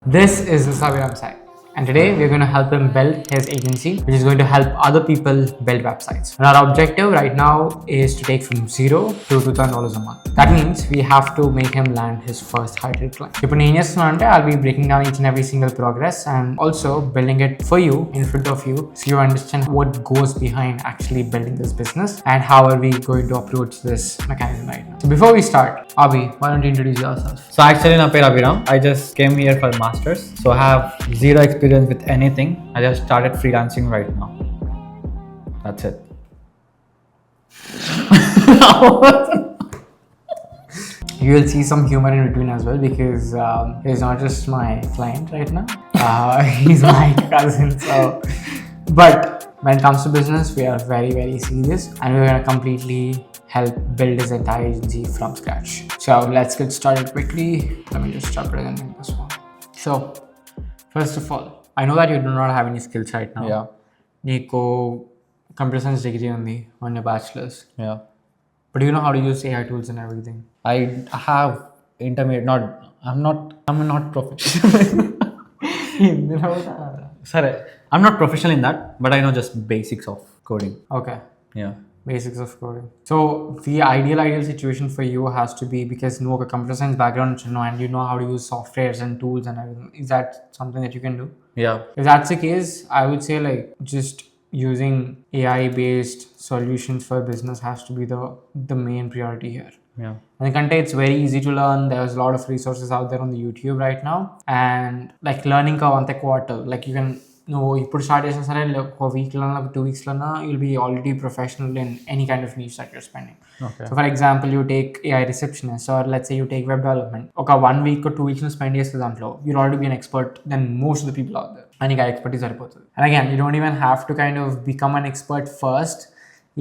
This is Saviram Sai, and today we're going to help him build his agency, which is going to help other people build websites. And our objective right now is to take from zero to $2,000 a month. That means we have to make him land his first high-ticket client. ఇప్పుడు నేను ఏం చేస్తున్నా అంటే I'll be breaking down each and every single progress and also building it for you in front of you so you understand what goes behind actually building this business and how are we going to approach this mechanism right now. So before we start, Abhi, why don't you introduce yourself? So actually, na పేరు Abhiram. I just came here for masters. So I have zero experience with anything. I just started freelancing right now. That's it. You will see some humor in between as well because he's not just my client right now. He's my cousin. But when it comes to business, we are very, very serious and we're going to completely help build his entire agency from scratch. So let's get started quickly. Let me just start presenting this one. So first of all, I know that you do not have any skills right now. Yeah. Neeko computer science degree on your bachelor's. Yeah. But do you know how to use AI tools and everything? I have intermediate. I'm not professional. Sorry, I'm not professional in that, but I know just basics of coding. Okay. Yeah. Basics of coding. So the ideal situation for you has to be because you know a computer science background, and you know how to use softwares and tools and everything. Is that something that you can do? Yeah. If that's the case, I would say like just using AI based solutions for business has to be the main priority here. Yeah. And it's very easy to learn. There's a lot of resources out there on the YouTube right now, and like learning curve ante quarter, like you can ఇప్పుడు start చేసిన సరే ఒక వీక్లో 2 weeksలో you'll be already professional in any kind of niche that you're spending. Okay. So for example, you take AI receptionist or let's say you take web development. ఒక 1 week or 2 weeks spend చేస్తే దాంట్లో you'll already be an expert than most of the people out there. And you expertise సరిపోతుంది. And again, you don't even have to kind of become an expert first,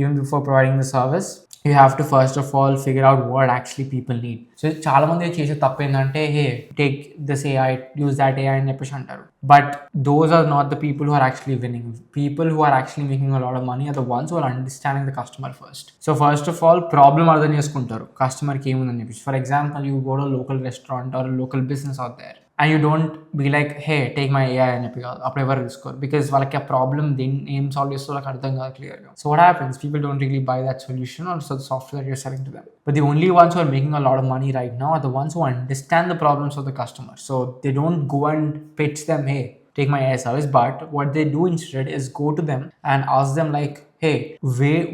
even before providing the service. You have to first of all figure out what actually people need. So చాలా మంది చేసే తప్పు ఏంటంటే హే take this AI, use that AI అని చెప్పేసి అంటారు. But those are not the people who are actually winning. People who are actually making a lot of money are the ones who are understanding the customer first. So first of all, problem అర్థం చేసుకుంటారు కస్టమర్కి ఏముందని చెప్పేసి. For example, you go to a local restaurant or a local business out there and you don't be like, hey, take my AI అని చెప్పి కాదు అప్పుడు ఎవరు తీసుకోరు because వాళ్ళకి ఆ ప్రాబ్లమ్ ఏం సాల్వ్ చేస్తే వాళ్ళకి అర్థం కాదు క్లియర్గా. So what happens? People don't really buy that solution or so the software that you're selling to them. But the only ones who are making a lot of money right now are the ones who understand the problems of the customer. So they don't go and pitch them, hey, take my AI service, but what they do instead is go to them and ask them like, hey,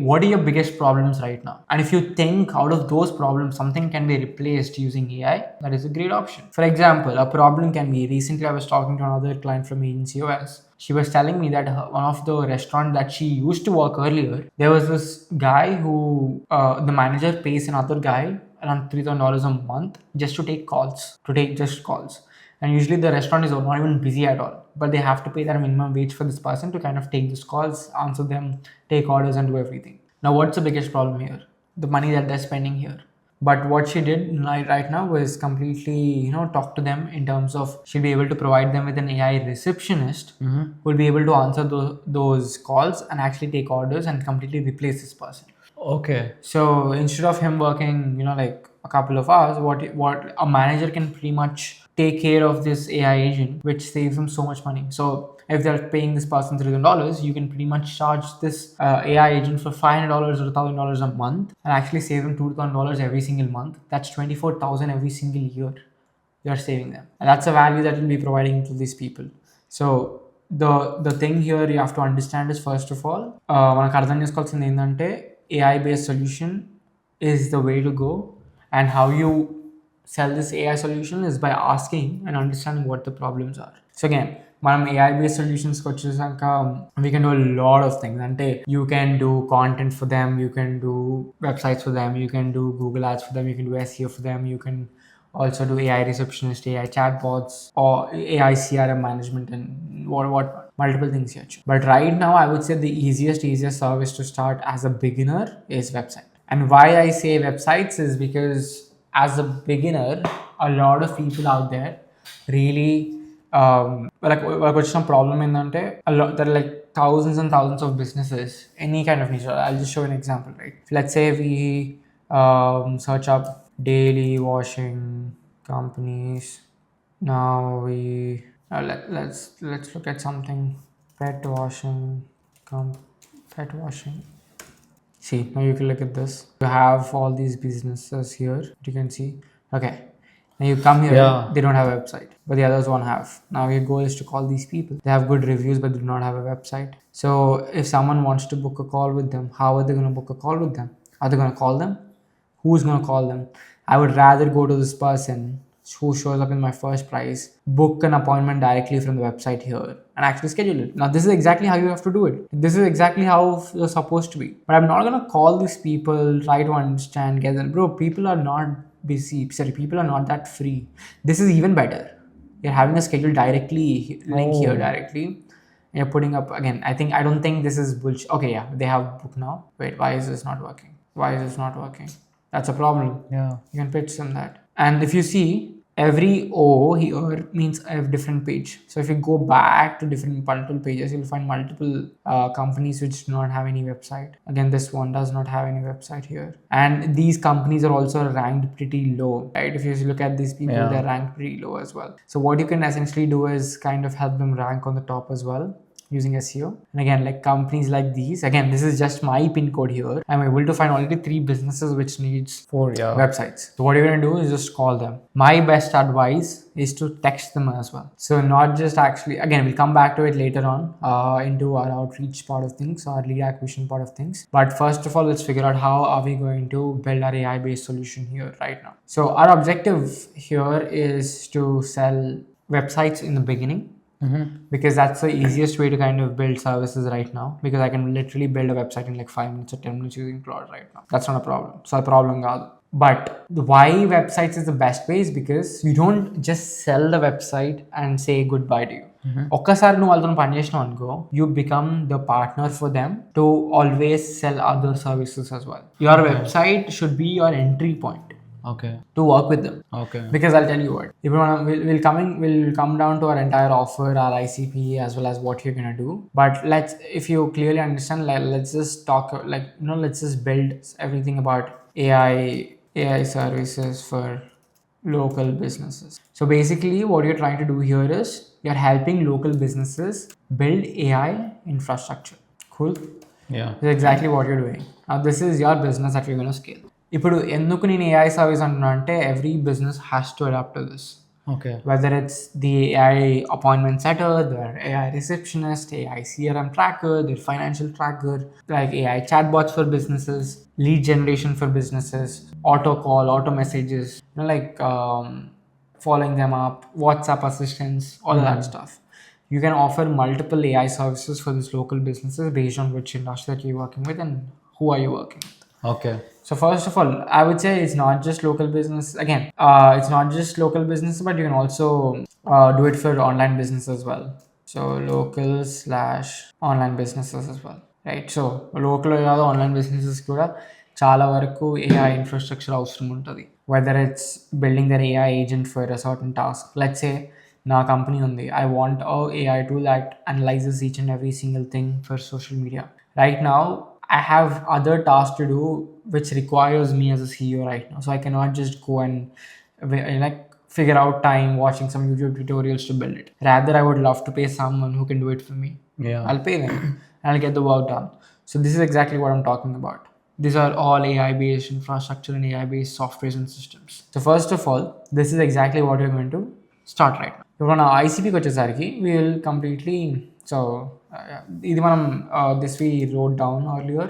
what are your biggest problems right now? And if you think out of those problems something can be replaced using AI, that is a great option. For example, a problem can be, recently I was talking to another client from agency OS. She was telling me that one of the restaurant that she used to work earlier, there was this guy who the manager pays another guy around $3,000 a month just to take calls. And usually the restaurant is not even busy at all, but they have to pay that minimum wage for this person to kind of take these calls, answer them, take orders and do everything. Now what's the biggest problem here? The money that they're spending here. But what she did right now was completely, talk to them in terms of she'll be able to provide them with an AI receptionist who will be able to answer those calls and actually take orders and completely replace this person. Okay. So instead of him working, like a couple of hours, what a manager can pretty much take care of this AI agent, which saves them so much money. So if they're paying this person $3,000, you can pretty much charge this AI agent for $500 or $1,000 a month and actually save them $2,000 every single month. That's $24,000 every single year you're saving them. And that's a value that you'll be providing to these people. So the thing here you have to understand is, first of all, మనకు అర్థం చేసుకోవాల్సింది ఏంటంటే AI based solution is the way to go, and how you sell this AI solution is by asking and understanding what the problems are. So again, మనం AI based solutions వచ్చేసాక we can do a lot of things. అంటే you can do content for them, you can do websites for them, you can do Google ads for them, you can do SEO for them, you can also do AI receptionist, AI chatbots, or AI CRM management, and what multiple things here. But right now I would say the easiest service to start as a beginner is website. And why I say websites is because as a beginner, a lot of people out there really like వచ్చిన problem ఏంటంటే there are like thousands and thousands of businesses, any kind of niche. I'll just show an example, right? Let's say we search up daily washing companies Now let's look at something. Pet washing, pet washing. See, now you can look at this. You have all these businesses here. You can see. Okay. Now you come here, Yeah. they don't have a website, but the others one have. Now your goal is to call these people. They have good reviews, but they do not have a website. So if someone wants to book a call with them, how are they going to book a call with them? Are they going to call them? Who's going to call them? I would rather go to this person who shows up in my first price, book an appointment directly from the website here, and actually schedule it. Now, this is exactly how you have to do it. This is exactly how you're supposed to be. But I'm not going to call these people, try to understand, get them. Bro, people are not busy. Sorry, people are not that free. This is even better. You're having a schedule directly, link here directly. You're putting up again. I don't think this is bullshit. Okay, yeah, they have book now. Wait, why is this not working? Why is this not working? That's a problem. Yeah. You can pitch them that. And if you see, every O here means a different page. So if you go back to different multiple pages, you'll find multiple companies which do not have any website. Again, this one does not have any website here. And these companies are also ranked pretty low, right? If you look at these people, they're ranked pretty low as well. So what you can essentially do is kind of help them rank on the top as well, using SEO. And again, like companies like these, again, this is just my pin code here. I'm able to find already 3 businesses which needs 4 websites. So what you're going to do is just call them. My best advice is to text them as well. So not just actually, again, we'll come back to it later on into our outreach part of things, our lead acquisition part of things. But first of all, let's figure out how are we going to build our AI based solution here right now. So our objective here is to sell websites in the beginning. Because that's the easiest way to kind of build services right now, because I can literally build a website in like 5 minutes or 10 minutes using Claude right now. That's not a problem. So a problem kaadu. But why websites is the best way is because you don't just sell the website and say goodbye to you. ఒక్కసారి నువ్వు వాళ్ళతో పని చేసినావు అనుకో, you become the partner for them to always sell other services as well. Your website should be your entry point. Okay. To work with them. Okay. Because I'll tell you what, if you wanna, we'll come down to our entire offer, our ICP, as well as what you're gonna do. But if you clearly understand, let's just talk, let's just build everything about AI services for local businesses. So basically, what you're trying to do here is you're helping local businesses build AI infrastructure. Cool. Yeah. That's exactly what you're doing. Now, this is your business that you're going to scale. ఇప్పుడు ఎందుకు నేను AI service అంటున్నా అంటే every business has to adapt to this. Okay. Whether it's the AI appointment setter, their AI receptionist, AI CRM tracker, their financial tracker, like AI chatbots for businesses, lead generation for businesses, auto call, auto messages, following them up, WhatsApp assistants, all that stuff. You can offer multiple AI services for these local businesses based on which industry that you're working with and who are you working with. Okay. So first of all, I would say it's not just local business. Again, it's not just local business, but you can also do it for online business as well. So local/online businesses as well, right? So local online businesses kuda చాలా వరకు AI infrastructure అవసరం ఉంటుంది. Whether it's building their AI agent for a certain task. Let's say నా company ఉంది, I want a AI tool that analyzes each and every single thing for social media. Right now, I have other tasks to do which requires me as a CEO right now. So I cannot just go and figure out time watching some YouTube tutorials to build it. Rather, I would love to pay someone who can do it for me. Yeah. I'll pay them and I'll get the work done. So this is exactly what I'm talking about. These are all AI-based infrastructure and AI-based softwares and systems. So first of all, this is exactly what you're going to start right now. If on ICP వచ్చేసరికి we will completely ఇది మనం this we wrote down earlier,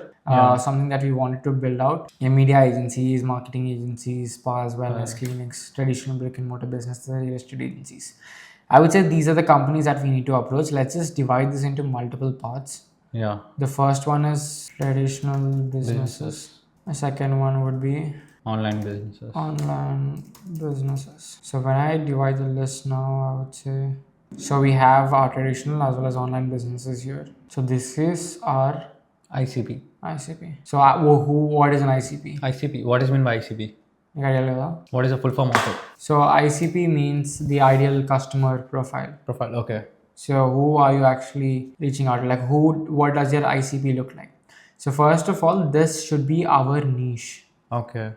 something that we wanted to build out. Media agencies, marketing agencies, spas, wellness clinics, traditional brick and mortar businesses, real estate agencies. I would say these are the companies that we need to approach. Let's just divide this into multiple parts. Yeah. The first one is traditional businesses. The second one would be Online businesses. online businesses. So when I divide the list now, I would say, so we have our traditional as well as online businesses here. So this is our ICP. So what is an ICP? ICP. What is meant by ICP? What is the full form of it? So ICP means the ideal customer profile. Profile. Okay. So who are you actually reaching out to? Like what does your ICP look like? So first of all, this should be our niche. Okay.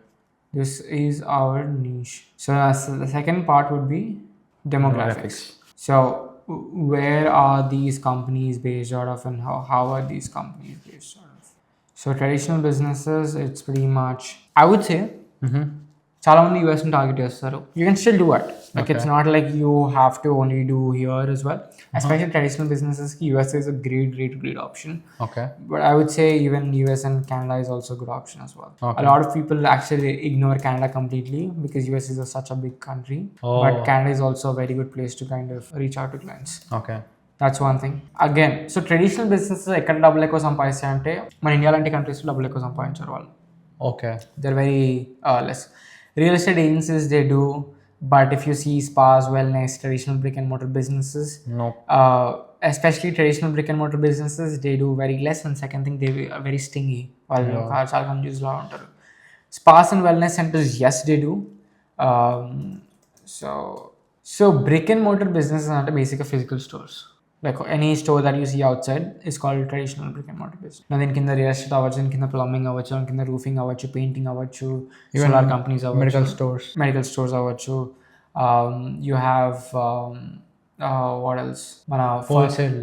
This is our niche. So the second part would be Demographics. So where are these companies based out of, and how are these companies based out of? So traditional businesses, it's pretty much, I would say, చాలా మంది US ని target చేస్తారు. You can still do it. Like it's not like you have to only do here as well. Especially traditional businesses ki US is a great option. Okay. But I would say even US and Canada is also a good option as well. Okay. A lot of people actually ignore Canada completely because US is such a big country. Oh. But Canada is also a very good place to kind of reach out to clients. Okay. That's one thing. Again, so traditional businesses ఎక్కడ డబ్బులు ఎక్కువ సంపాదిస్తాయంటే మన India లాంటి కంట్రీస్లో డబ్బులు ఎక్కువ సంపాదించారు వాళ్ళు. Okay. They're very less. Real estate agencies, they do, but if you see spas, wellness, traditional brick and mortar businesses, No. Especially traditional brick and mortar businesses, they do very less. And second thing, they are very stingy. వాళ్ళు చాలా confused లా ఉంటారు. Spas and wellness centers, yes, they do. So brick and mortar businesses are basically physical stores. Like any store that you see outside is called traditional brick and mortar business. Now then కింద real estate అవ్వచ్చు, కింద plumbing అవ్వచ్చు, కింద roofing అవ్వచ్చు, painting అవ్వచ్చు, solar companies అవ్వచ్చు, medical stores అవ్వచ్చు. You have what else? మన Wholesale.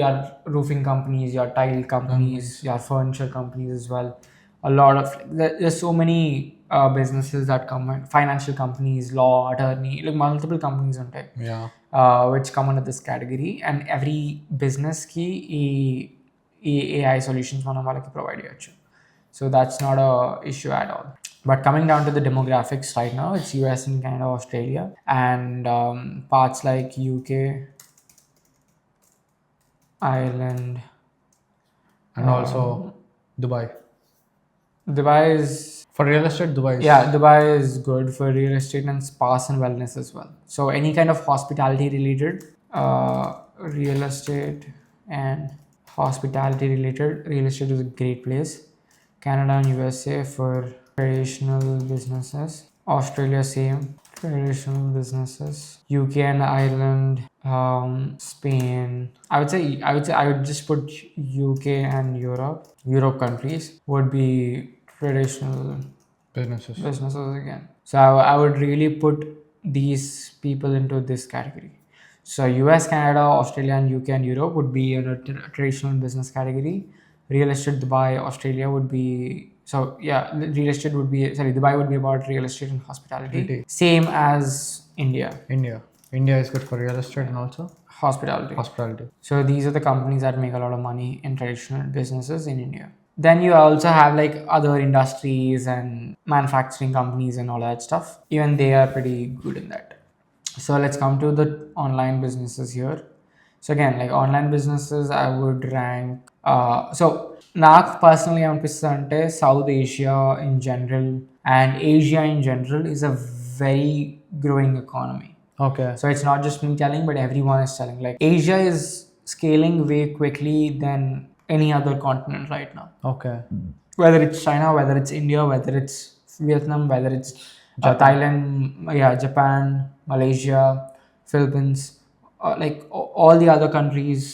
your roofing companies, your tile companies, your furniture companies as well. A lot of there's so many businesses that come in, financial companies, law, attorney, like multiple companies ఉంటాయి. Yeah. Which come under this category, and every business ki AI solutions మనం వాళ్ళకి provide చేయొచ్చు. So that's not a issue at all. But coming down to the demographics right now, it's US and Canada, Australia, and parts like UK, Ireland, And also Dubai. Dubai is, For real estate, Dubai is. yeah, Dubai is good for real estate and spas and wellness as well. So any kind of hospitality related, real estate and hospitality related, real estate is a great place. Canada and USA for traditional businesses. Australia same, traditional businesses. UK and Ireland, Spain. I would just put UK and Europe countries would be traditional businesses again. So I would really put these people into this category. So US, Canada, Australia, and UK and Europe would be in a traditional business category. Real estate, Dubai, Australia would be, so yeah, Dubai would be about real estate and hospitality. Same as India. India is good for real estate and also Hospitality. So these are the companies that make a lot of money in traditional businesses in India. Then you also have like other industries and manufacturing companies and all that stuff. Even they are pretty good in that. So let's come to the online businesses here. So again, like online businesses, I would rank. So నాకు personally అనిపిస్తుంది అంటే south Asia in general and Asia in general is a very growing economy. Okay. So it's not just me telling, but everyone is telling. Like Asia is scaling way quickly than any other continent right now. Okay. Whether it's China, whether it's India, whether it's Vietnam, whether it's Thailand, Japan, Malaysia, Philippines, like all the other countries.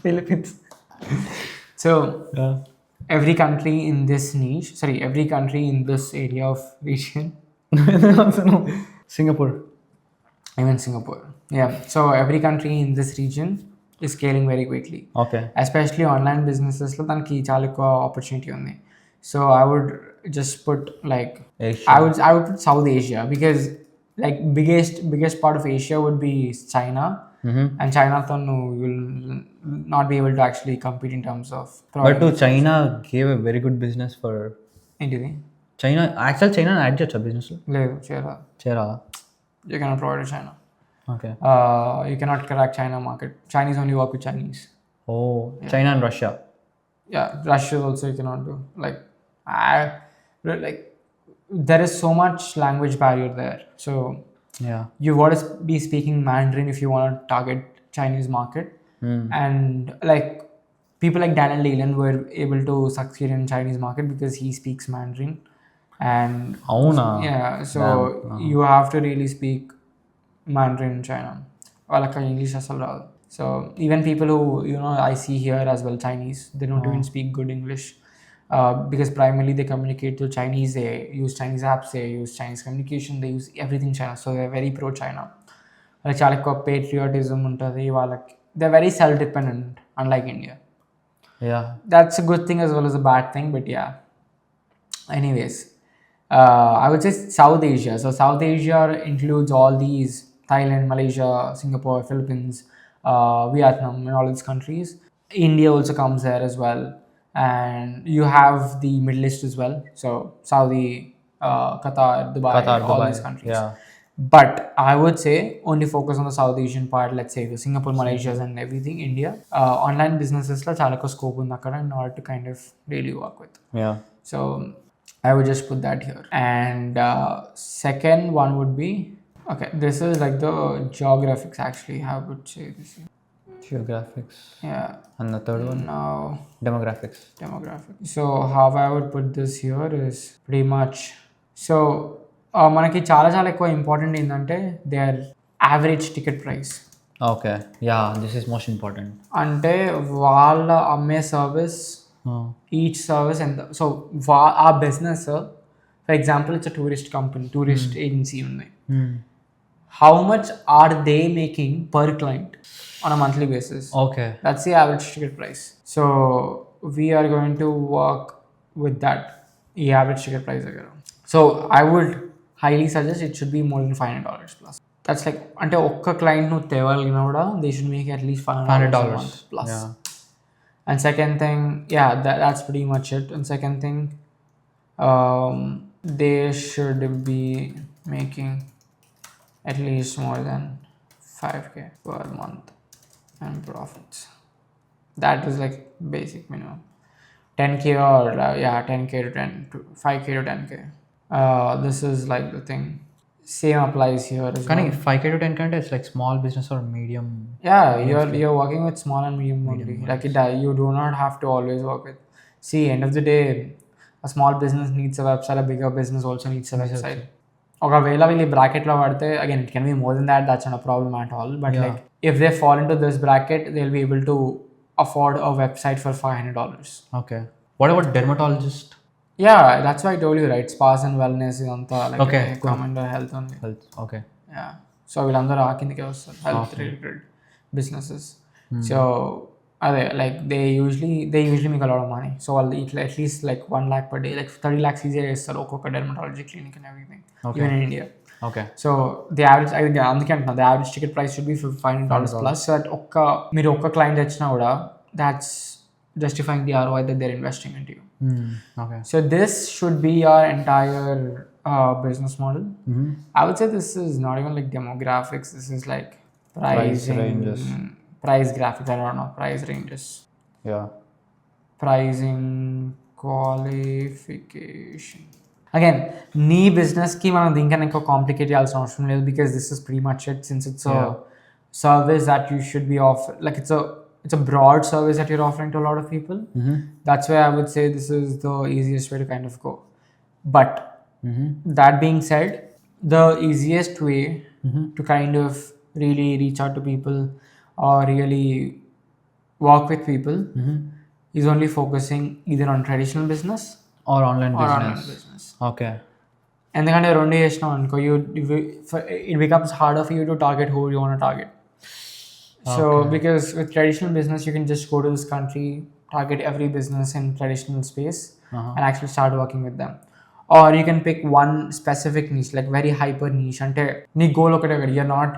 Philippines. So every country in this niche, every country in this area of region. Singapore. Even Singapore. Yeah. So every country in this region is scaling very quickly. Okay. Especially online businesses lo tanki chaala ekku opportunity undi. So I would just put like Asia. I would put South Asia because like biggest part of Asia would be China. And China you will not be able to actually compete in terms of But to China gave a very good business for ఏంటిది China. Actually China add చేయొచ్చా business లో? లేదు చేయరా? You cannot provide to China. Okay. You cannot crack China market. Chinese only work with Chinese. Oh, China and Russia. Yeah, Russia also you cannot do. Like there is so much language barrier there. So Yeah. you want to be speaking Mandarin if you want to target Chinese market. And like people like Daniel Leland were able to succeed in Chinese market because he speaks Mandarin. And Auna. yeah, so you have to really speak Mandarin in China. Walaka English asal raadu. So even people who I see here as well, Chinese, they don't even speak good English. because primarily they communicate through Chinese, they use Chinese apps, they use Chinese communication, they use everything China. So they're very pro China. Like చాలా ఎక్కువ patriotism ఉంటుంది వాళ్ళకి. They're very self dependent, unlike India. Yeah. That's a good thing as well as a bad thing, but yeah. Anyways, I would say South Asia. So South Asia includes all these: Thailand, Malaysia, Singapore, Philippines, Vietnam, and all these countries. India also comes there as well, and you have the Middle East as well. So Saudi, Qatar, Dubai, all these countries. Yeah. But I would say only focus on the South Asian part. Let's say the Singapore, Malaysia, and everything. India, online businesses la chala ko scope undi akkada in order to kind of really work with. Yeah. So I would just put that here. And second one would be, okay, this is like the geographics actually. I would say this. Geographics. Yeah. And the third one? Now, Demographics. So how I would put this here is pretty much, so మనకి చాలా చాలా ఎక్కువ important ఏంటంటే their average ticket price. Okay. Yeah, this is most important. అంటే వాళ్ళ అమ్మే service, each service ఎంత. So ఆ business, for example it's tourist company, tourist agency ఉంది. How much are they making per client on a monthly basis? Okay. That's the average ticket price. So we are going to work with that, the average ticket price. So I would highly suggest it should be more than $500 plus. That's like, ante okka client nu tevaliina kuda they should make at least $500 a month plus. Yeah. And second thing, yeah, that's pretty much it. And second thing, they should be making at least more than 5K per month and profits. That is like basic minimum. 10K or 10K to 10 to 5K to 10K. This is like the thing. Same applies here as well. 5K to 10K it's like small business or medium? Yeah, you're working with small and medium only. Like you do not have to always work with. See, end of the day, a small business needs a website. A bigger business also needs a website. ఒకవేళ వీళ్ళు బ్రాకెట్లో పడితే again it can be more than that, that's not a problem at all. But like if they fall in to this bracket they will be able to afford a website for $500. Okay. What about dermatologist? Yeah, that's why I told you, right? Spas and wellness is anta like okay, common health only. Health, okay. Yeah. So వీళ్ళందరూ ఆ కిందకే వస్తారు, health related businesses. So like they usually make a lot of money. So at least like 1 lakh per day, like 30 lakhs easier చేస్తారు ఒక్కొక్క dermatology clinic and everything. Okay. Even in India. Okay. So the average, the average ticket price should be $500 plus. So that మీరు ఒక్క client తెచ్చినా కూడా that's justifying the ROI that they're investing into you. Okay. So this should be your entire business model. I would say this is not even like demographics. This is like pricing, ranges, price graphics. I don't know, price ranges. Yeah. Pricing, qualification. Again, నీ బిజినెస్కి మనం దీనికన్నా ఎక్కువ complicate చేయాల్సిన అవసరం లేదు, because this is pre much it, since it's a service that you should B offer, like it's a broad service that you're offering to a lot of people. That's why I would say this is the easiest way to kind of go. But that being said, the easiest way to kind of really reach out to people or really work with people is only focusing either on traditional business or online business. Okay. ఎందుకంటే రెండు చేసినాం అనుకో, it becomes harder for you to target who you want to target. So because with traditional business you can just go to this country, target every business in traditional space and actually start working with them. Or you can pick one specific niche, like very hyper niche, ante nee goal okate kada, you're not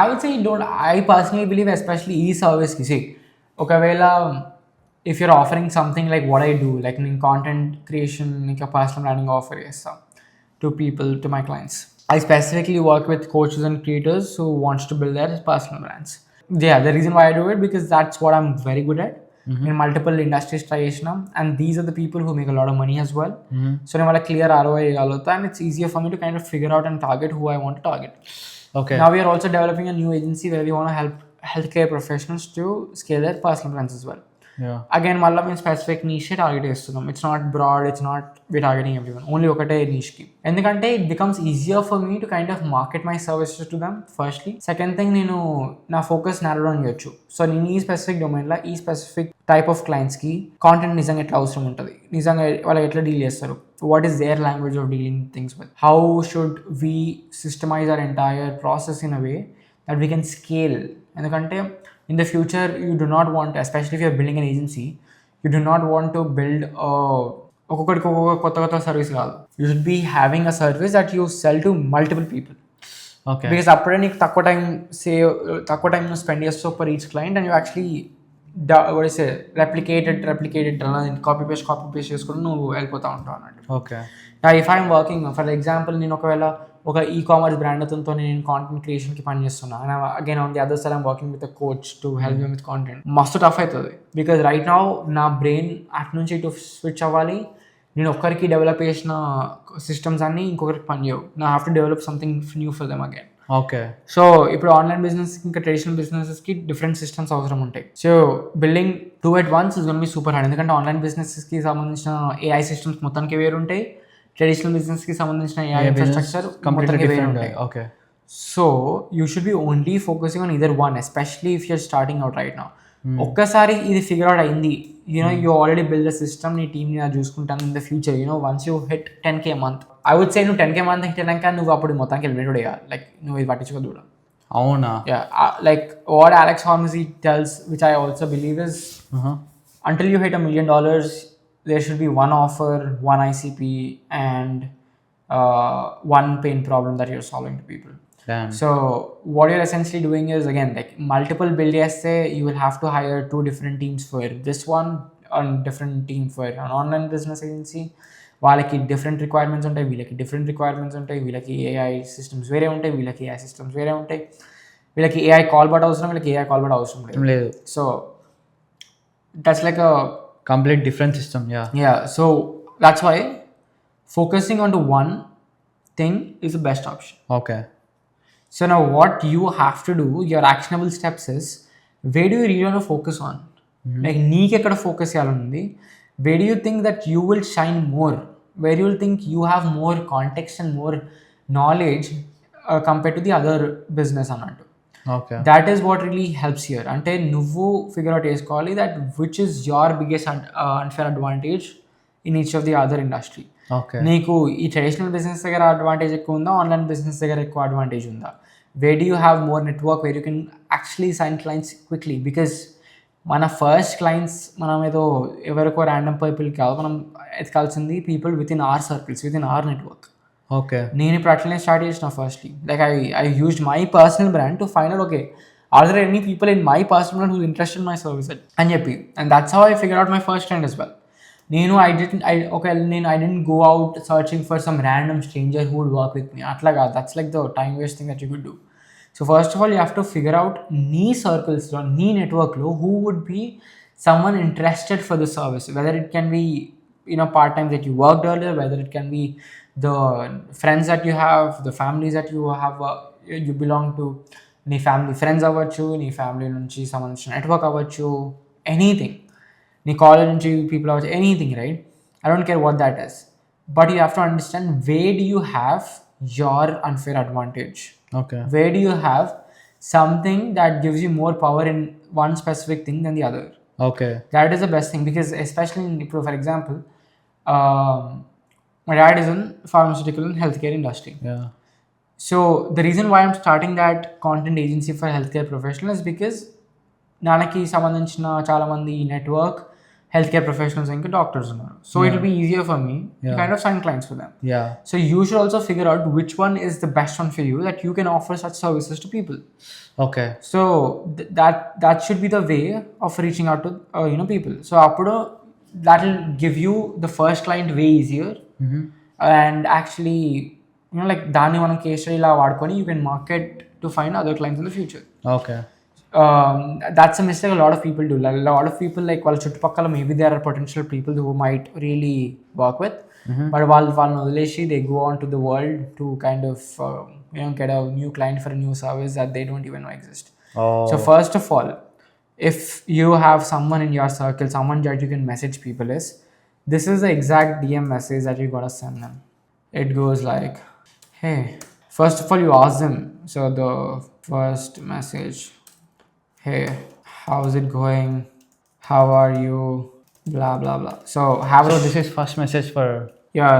I would say I personally believe, especially e-service ki, see, okavela if you're offering something like what I do, like in content creation, like a personal branding offer chesta to people, to my clients. I specifically work with coaches and creators who wants to build their personal brands. Yeah, the reason why I do it, because that's what I'm very good at. In multiple industries try chesina, and these are the people who make a lot of money as well. So నేను వాళ్ళ clear ROI ఇవ్వగలుగుతా, and it's easier for me to kind of figure out and target who I want to target. Okay. Now we are also developing a new agency where we want to help healthcare professionals to scale their personal brands as well. Yeah. Again మళ్ళీ మేము specific niche target చేస్తున్నాం. It's not broad, it's not we targeting everyone, only ఒకటే నీష్కి. ఎందుకంటే it becomes easier for me to kind of market my services to them firstly. Second thing, నేను నా focus narrow down చేయొచ్చు. So నేను ఈ specific డొమైన్లో ఈ స్పెసిఫిక్ టైప్ ఆఫ్ క్లయింట్స్కి కాంటెంట్ నిజంగా ఎట్లా అవసరం ఉంటుంది, నిజంగా వాళ్ళు ఎట్లా డీల్ చేస్తారు, what is their language of dealing things with, how should we systemize our entire process in a way that we can scale. ఎందుకంటే in the future you do not want, especially if you are building an agency, you do not want to build ఒక్కొక్కడికి ఒక్కొక్క కొత్త service కాదు. You should be having a service that you sell to multiple people. Okay. Because అప్పుడే నీకు తక్కువ time spend చేస్తావు per each client, and you actually what is it, replicated copy paste చేసుకుని నువ్వు వెళ్ళిపోతా ఉంటావు అన్నట్టు. Okay. If I'm working for example, నేను ఒకవేళ ఒక ఈకామర్స్ బ్రాండ్ అతనితో నేను కాంటెంట్ క్రియేషన్కి పని చేస్తున్నా, and again on the other side I'm working with a coach to help you with content, మస్తు టఫ్ అవుతుంది. బికాజ్ రైట్ నౌ నా బ్రెయిన్ అటు నుంచి ఇటు స్విచ్ అవ్వాలి. నేను ఒక్కరికి డెవలప్ చేసిన సిస్టమ్స్ అన్ని ఇంకొకరికి పని చేయవు. నా have to develop something new for them again. Okay. So ఇప్పుడు ఆన్లైన్ బిజినెస్ ఇంకా ట్రెడిషనల్ బిజినెసెస్కి డిఫరెంట్ సిస్టమ్స్ అవసరం ఉంటాయి. So building 2 at once is gonna be super hard. ఎందుకంటే ఆన్లైన్ బిజినెస్కి సంబంధించిన ఏఐ సిస్టమ్స్ మొత్తానికి వేరు ఉంటాయి, ట్రెడిషనల్ బిజినెస్కి సంబంధించిన ఏఐ ఇన్ఫ్రాస్ట్రక్చర్ మొత్తానికి వేరు ఉంటాయి. Okay. So you should be only focusing on either one, especially if you're starting out right now. ఒక్కసారి ఇది ఫిగర్ అవుట్ అయింది, you already build the system, నీ టీమ్ని నేను చూసుకుంటాను in the future. Once you hit 10K month, I would say నువ్వు 10K month hit అయినాక నువ్వు అప్పుడు మొత్తానికి ఎలిమినేట్ చేయాలి. లైక్ నువ్వు ఇది పట్టించుకోదు కూడా. అవునా? Like what Alex Hormozi tells, which I also believe is, until you hit $1 million, there should be one offer, one ICP, and one pain problem that you're solving to people. Damn. So what you're essentially doing is, again, like multiple build essay, you will have to hire 2 different teams for this one, and different team for an online business agency. వాళ్ళకి different requirements ఉంటాయి, వీళ్ళకి different requirements ఉంటాయి, వీళ్ళకి AI systems వేరే ఉంటాయి, వీళ్ళకి AI systems వేరే ఉంటాయి, వీళ్ళకి ఏఐ కాల్ బట్ అవసరం, వీళ్ళకి ఏఐ కాల్ బట్ అవసరం లేదు. So that's like a complete different system. Yeah, so that's why focusing on to one thing is the best option. Okay. So now what you have to do, your actionable steps is, where do you really want to focus on? Like నీకు ఎక్కడ focus చేయాలనుంది, where do you think that you will shine more, where you will think you have more context and more knowledge compared to the other business అన్నట్టు. Okay. That is what really helps here. అంటే నువ్వు figure out చేసుకోవాలి that which is your biggest unfair advantage in each of the other industry. Okay. నీకు ఈ traditional business దగ్గర advantage ఎక్కువ ఉందా, online business దగ్గర ఎక్కువ అడ్వాంటేజ్ ఉందా, where do you have more network where you can actually sign clients quickly? Because మన first clients మనం ఏదో ఎవరికో ర్యాండమ్ పీపుల్కి కాదు, మనం ఎతకాల్సింది people within our circles, within our network. Okay. నేను ఇప్పుడు అట్లనే స్టార్ట్ చేసిన firstly. Like I used my personal brand to find out, okay, are there any people in my personal brand who interested my service అని చెప్పి. And that's how I figure out my first client as well. I didn't go out searching for some random stranger who would work with me. అట్లా కాదు, that's like the time wasting that you could do. So first of all, you have to figure out నీ సర్కిల్స్లో, నీ నెట్వర్క్లో who would be someone interested for the service, whether it can be part time that you worked earlier, whether it can be the friends that you have, the families that you have, you belong to, నీ family friends అవ్వచ్చు, నీ family నుంచి సంబంధించిన network అవ్వచ్చు, anything, నీ college నుంచి people అవ్వచ్చు, anything, right? I don't care what that is, but you have to understand where do you have your unfair advantage. Okay. Where do you have something that gives you more power in one specific thing than the other? Okay. That is the best thing, because especially for example, my dad is in pharmaceutical and healthcare industry. Yeah. So the reason why I'm starting that content agency for healthcare professionals is because నాన్నకి సంబంధించిన చాలా మంది network health care professionals ఇంకా doctors ఉన్నారు. So it will be easier for me to kind of sign clients for them. So you should also figure out which one is the best one for you that you can offer such services to people. Okay. So that should be the way of reaching out to people. So appudu that will give you the first client way easier. And actually like దాన్ని మనం case ఇలా వాడుకొని you can market to find other clients in the future. Okay. That's a mistake a lot of people do. Like, a lot of people, like వాళ్ళ చుట్టుపక్కల maybe there are potential people who might really work with, but వాళ్ళని వదిలేసి they go on to the world to kind of get a new client for a new service that they don't even know exist. So first of all, if you have someone in your circle, someone that you can message people is, this is the exact DM message that you gotta send them. It goes like, hey, first of all, you ask them. So the first message, hey, how's it going? How are you? Blah blah blah. So have So a this is first message for. your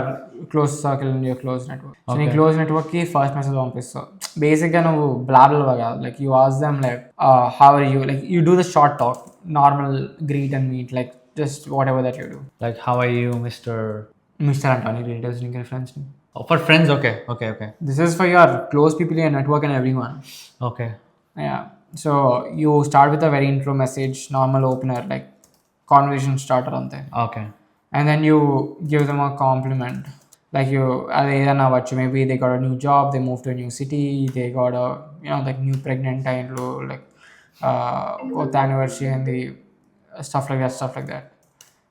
close circle and your close network. So in Okay. your close network ki first message పంపిస్తావు. Basic గా నువ్వు blah blah blah కాదు. Like you ask them like how are you? Like you do the short talk, normal greet and meet, like just whatever that you do. Like, how are you, Mr. Mr. Antony relatives and friends. Oh, for friends, okay. This is for your close people in your network and everyone. Okay. Yeah. So you start with a very intro message, normal opener, like conversation starter ante. Okay. And then you give them a compliment. Like you, maybe they got a new job, they moved to a new city, they got a, like new pregnant and like both anniversary and the stuff like that.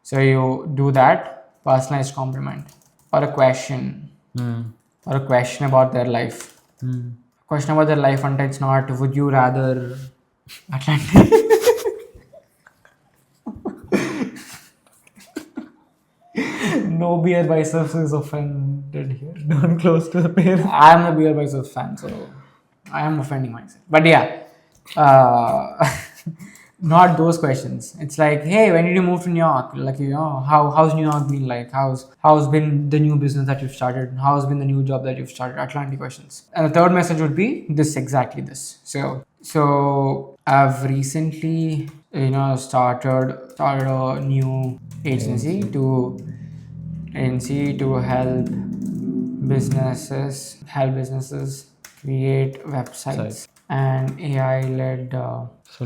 So you do that personalized compliment or a question or a question about their life. Question about their life, and it's not would you rather Atlantic. No beer biceps is offended here. Don't close to the parents. I am a beer biceps fan, so I am offending myself. But yeah, not those questions. It's like, hey, when did you move to New York? Like, how's New York been like? How's been the new business that you've started? How's been the new job that you've started? Atlantic questions. And the third message would be exactly this. So I've recently, started a new agency to help businesses create websites and AI-led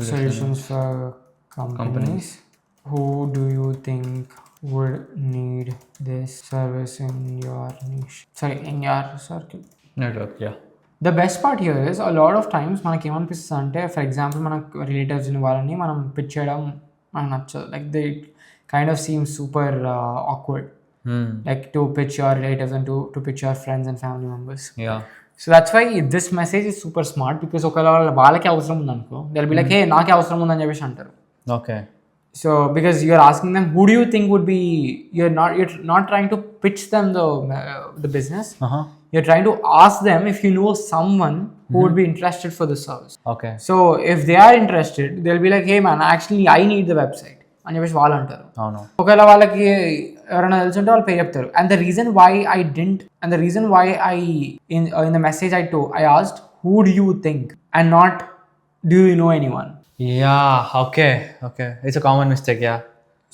solutions for companies. Who do you think would need this service in your niche? In your circle. Network, yeah. The best part here is a lot of times మనకి ఏమనిపిస్తుంది అంటే for example మన relatives వాళ్ళని మనం pitch చేయడం మనకు నచ్చదు. Like they kind of seem super awkward. Like to pitch your relatives and to pitch your friends and family members. Yeah. So that's why this message is super smart, because ఒకవేళ వాళ్ళకి అవసరం ఉందనుకో, they'll be like, hey, నాకే అవసరం ఉందని చెప్పేసి అంటారు. Okay. So because you're asking them, who do you think would be, you're not trying to pitch them the business. You're trying to ask them if you know someone who would be interested for the service. Okay. So if they are interested, they'll be like, hey man, actually I need the website అని చెప్పేసి వాళ్ళు అంటారు. ఒకవేళ వాళ్ళకి ఎవరైనా తెలుసుంటే వాళ్ళు పేరు చెప్తారు. And the reason why I in the message I asked, who do you think, and not do you know anyone? Yeah, okay. It's a common mistake, yeah.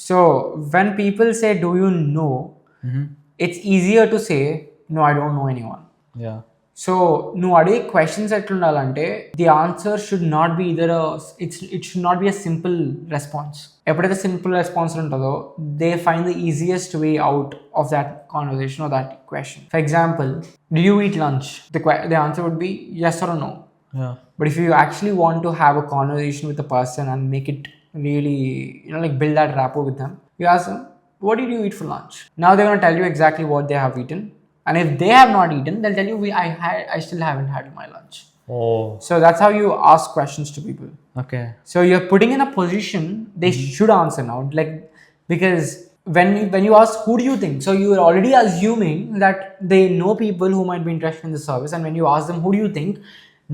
So when people say do you know, it's easier to say no, I don't know anyone. Yeah. So నువ్వు అడిగే questions ఎట్లుండాలంటే the answer should not be either it should not be a simple response. ఎప్పుడైతే simple response ఉంటుందో they find the easiest way out of that conversation or that question. For example, do you eat lunch? The answer would be yes or no. Yeah. But if you actually want to have a conversation with a person and make it really, like build that rapport with them, you ask them, what did you eat for lunch? Now they're going to tell you exactly what they have eaten. And if they have not eaten, they'll tell you, I still haven't had my lunch. Oh. So that's how you ask questions to people. Okay. So you're putting in a position they should answer now. Like, because when you ask, who do you think? So you're already assuming that they know people who might be interested in the service. And when you ask them, who do you think?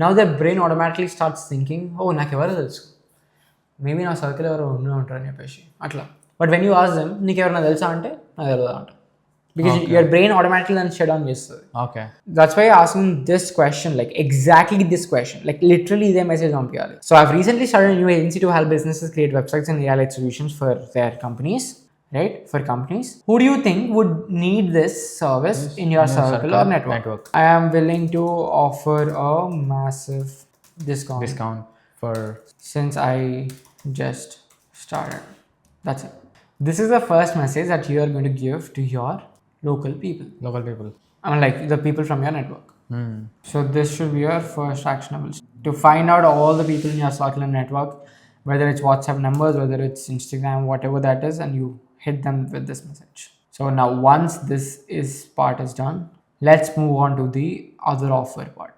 Now their brain automatically starts thinking, oh, నాకెవరు తెలుసు, maybe నా circle ఎవరు ఉంటారని చెప్పేసి అట్లా. But when you ask them, నీకు ఎవరైనా తెలుసా అంటే నాకు తెలియదు అంట. Because your brain automatically then shut down this. Okay. That's why you're asking this question, like exactly this question, like literally their message on PR. So I've recently started a new agency to help businesses create websites and AI-led solutions for their companies, right? For companies. Who do you think would need this service in your circle or network? I am willing to offer a massive discount for, since I just started. That's it. This is the first message that you are going to give to your local people. I mean, like the people from your network. So this should be your first actionable. To find out all the people in your circle and network, whether it's WhatsApp numbers, whether it's Instagram, whatever that is, and you hit them with this message. So now once this part is done, let's move on to the other offer part.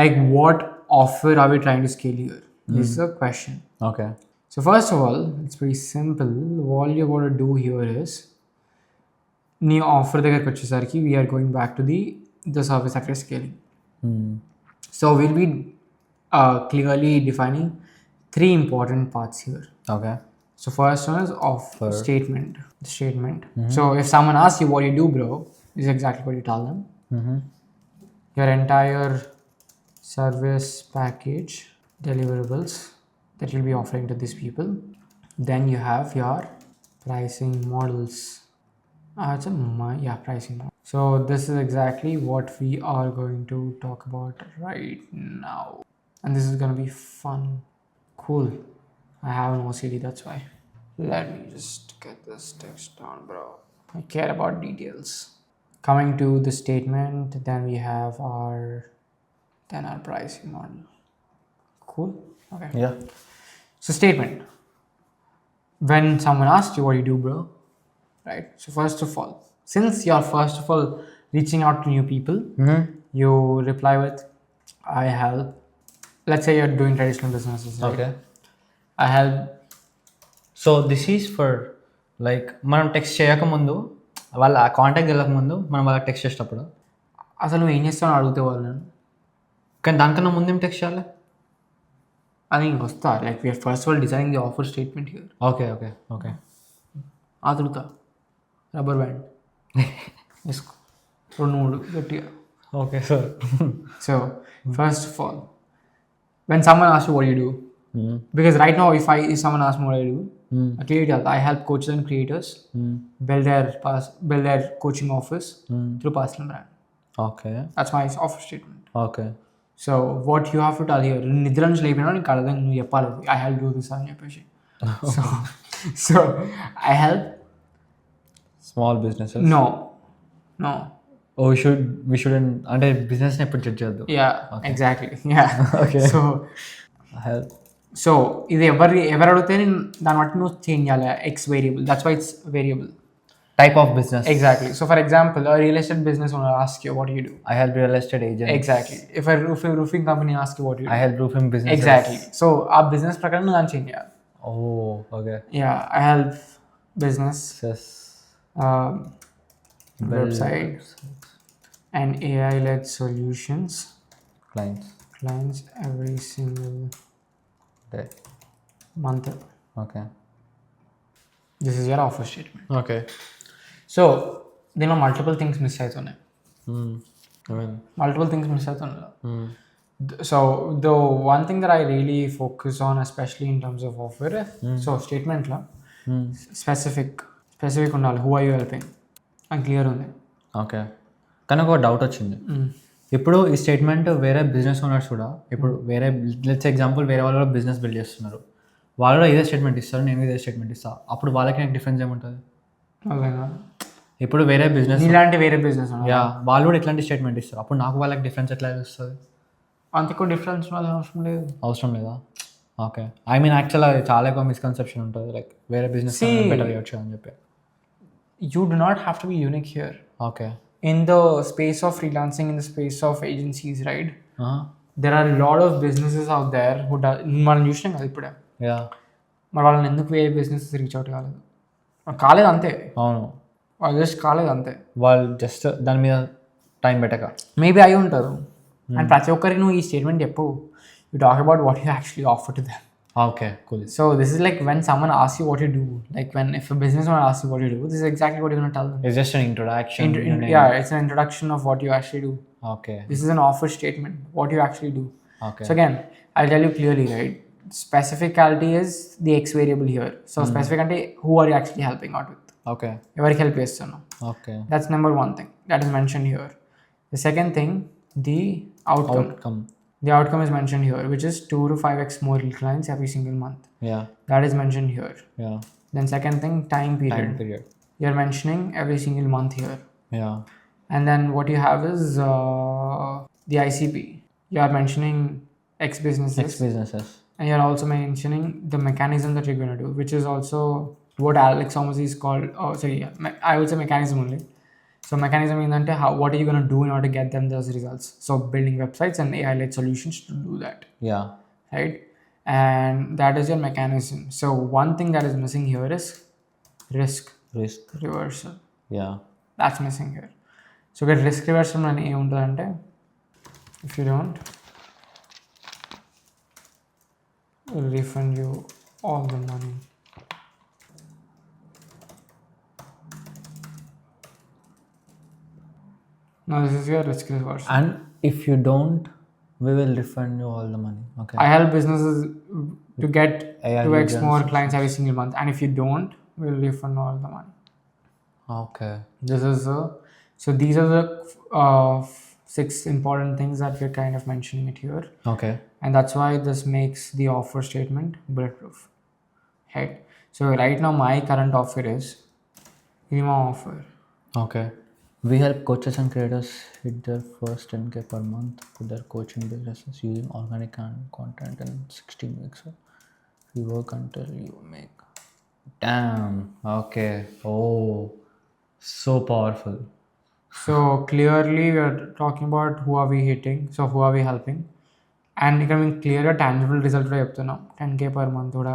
Like, what offer are we trying to scale here? This is a question. Okay. So first of all, it's pretty simple. All you got to do here is నీ offer దగ్గరికి వచ్చేసరికి we're going back to the service అక్కడ scaling. So will be clearly defining 3 important parts here. Okay. So first one is offer statement. The statement. So if someone asks you what you do, bro, this is exactly what you tell them. Your entire service package deliverables that you'll be offering to these people. Then you have your pricing models. Pricing model. So this is exactly what we are going to talk about right now. And this is going to be fun. Cool. I have an OCD, that's why. Let me just get this text down, bro. I care about details. Coming to the statement, then we have our pricing model. Cool? Okay. Yeah. So statement. When someone asks you what you do, bro, right? So first of all, since you're first of all reaching out to new people, you reply with, I help. Let's say you're doing traditional businesses, right? Okay. I help. So this is for like మనం text చేయకముందు వాళ్ళ contact వెళ్ళకముందు మనం వాళ్ళకి text చేసేటప్పుడు అసలు నువ్వు ఏం చేస్తావు అడిగితే వాళ్ళు నేను కానీ దానికన్నా ముందు ఏం టెక్స్ట్ చేయాలి అది ఇంక వస్తా like we're first of all designing the offer statement here. Okay okay okay ఆతుడుతా రబ్బర్ బ్యాండ్ వేసుకో 2-3 గట్టిగా. Okay sir. So first of all when someone asks you what you do, because right now if someone asks me what I do, I clearly tell I help coaches and creators build their coaching offers through personal brand. Okay. That's my offer statement. Okay. So what you have to tell here, నిద్ర నుంచి లేపినా నీకు అర్థం నువ్వు చెప్పాలి I help do this అని చెప్పేసి. So I help small businesses. No. we shouldn't అంటే business ని ఎప్పుడు జడ్జ్ చేయొద్దు. Exactly. Okay. హెల్ప్. సో ఇది ఎవరు అడిగితే నేను దాన్ని బట్టి నువ్వు చేంజ్ చేయాలి x variable. That's why it's variable. Type of business. Exactly. So for example, a real estate business owner asks you what do you do. I help real estate agents. Exactly. If a roofing company asks you what do you do. I help roofing businesses. Exactly. So our business ప్రకారం నువ్వు దాన్ని change చేయాలి. Oh, okay. Yeah, I help business. Yes. Website and AI-led solutions. Clients every single day. month. Okay. This is your offer statement. Okay. So there are multiple things miss అవుతున్నాయి. Multiple things miss అవుతున్నాయి. So the one thing that I really focus on, especially in terms of offer, so statement la specific ఉండాలి. Who are you helping? And clear ఉంది. Okay. కానీ ఒక doubt వచ్చింది. ఇప్పుడు ఈ statement వేరే బిజినెస్ ఓనర్స్ కూడా ఇప్పుడు వేరే లెట్స్ ఎగ్జాంపుల్ వేరే వాళ్ళు బిజినెస్ బిల్డ్ చేస్తున్నారు, వాళ్ళు కూడా ఇదే స్టేట్మెంట్ ఇస్తారు, నేను ఇదే స్టేట్మెంట్ ఇస్తాను, అప్పుడు వాళ్ళకి నాకు డిఫరెన్స్ ఏముంటుంది? ఇప్పుడు వేరే బిజినెస్ ఇలాంటి వేరే బిజినెస్ వాళ్ళు కూడా ఇట్లాంటి స్టేట్మెంట్ ఇస్తారు, అప్పుడు నాకు వాళ్ళకి డిఫరెన్స్ ఎట్లా తెలుస్తుంది? అంత ఎక్కువ డిఫరెన్స్ అవసరం లేదా? ఓకే. ఐ మీన్ యాక్చువల్ అది చాలా ఎక్కువ మిస్కన్సెప్షన్ ఉంటుంది, లైక్ వేరే బిజినెస్ బెటర్ చేయొచ్చు అని చెప్పి. You do not have to be unique here. Okay. In the space of freelancing, in the space of agencies, right? There are a lot of businesses out there who మనం చూసినాం కదా ఇప్పుడే. మరి వాళ్ళని ఎందుకు వేరే బిజినెసెస్ రీచ్ అవుట్ కాలేదు అంతే. అవును, వాళ్ళు జస్ట్ కాలేదు అంతే. వాళ్ళు జస్ట్ దాని మీద టైం పెట్టక మేబీ అయి ఉంటారు. అండ్ ప్రతి ఒక్కరికి నువ్వు ఈ స్టేట్మెంట్ చెప్పు. You talk about what you actually offer to them. Okay, cool. So this is like when someone asks you what you do, like if a business owner asks you what you do, this is exactly what you're going to tell them. It's just an introduction. It's an introduction of what you actually do. Okay. This is an offer statement, what you actually do. Okay. So again, I'll tell you clearly, right? Specificality is the X variable here. So specificality, who are you actually helping out with? Okay. Everybody help చేస్తాను. Okay. That's number one thing that is mentioned here. The second thing, the outcome. The outcome is mentioned here, which is 2 to 5x more clients every single month. Yeah. That is mentioned here. Yeah. Then second thing, time period. You're mentioning every single month here. Yeah. And then what you have is the ICP. You are mentioning X businesses. And you're also mentioning the mechanism that you're going to do, which is also what Alex Hormozy is called. I would say mechanism only. So mechanism ఏంటంటే what are you going to do in order to get them those results? So building websites and AI-led solutions to do that. Yeah. Right? and that is your mechanism. So one thing that is missing here is risk reversal. Yeah. That's missing here. So get risk reversal అని ఏముంటుందంటే if you don't, we'll refund you all the money. Now this is your risk reversal. And if you don't, we will refund you all the money. Okay. I help businesses to get AI 2x agents. more clients every single month, and if you don't, we'll refund all the money. Okay. This is so these are the 6 important things that we're kind of mentioning it here, Okay. and that's why this makes the offer statement bulletproof. Right. So right now my current offer is my offer. Okay. We help coaches and creators hit their first 10K per month with their coaching businesses using organic content in 16 weeks. You work until you make. Damn. Okay. Oh, so powerful. So clearly we are talking about who are we hitting, so who are we helping, and ఇక్కడ మేము క్లియర్గా tangible result కూడా చెప్తున్నాం. 10K per month కూడా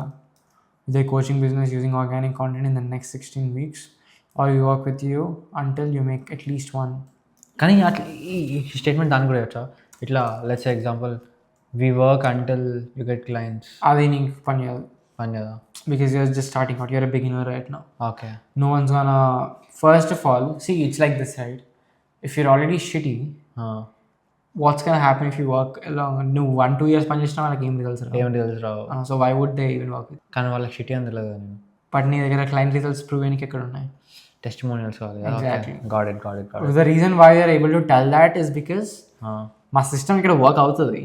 with a coaching business using organic content in the next 16 weeks, or we work with you until you make at least one. కానీ అట్లా ఈ statement దాని కూడా వచ్చా ఇట్లా let's example we work until you get clients అది నీకు పని చేయదు, పని కదా. because you're just starting out, you're a beginner right now. Okay. No one's gonna, first of all, see, it's like this, right? If you're already shitty, what's gonna happen if you work along? No, 1-2 years పని చేసినా వాళ్ళకి ఏం results రావు. ఏం results Rao. So why would they even work with? కానీ వాళ్ళకి shitty అని తెలియదు నేను. బట్ నీ దగ్గర క్లయింట్ రిజల్ట్స్ ప్రూవ్ చేయడానికి ఎక్కడ ఉన్నాయి? టెస్టిమోనియల్స్ కావాలి. Exactly. Got it. The reason why you're able to tell that is because మా సిస్టమ్ ఇక్కడ వర్క్ అవుతుంది.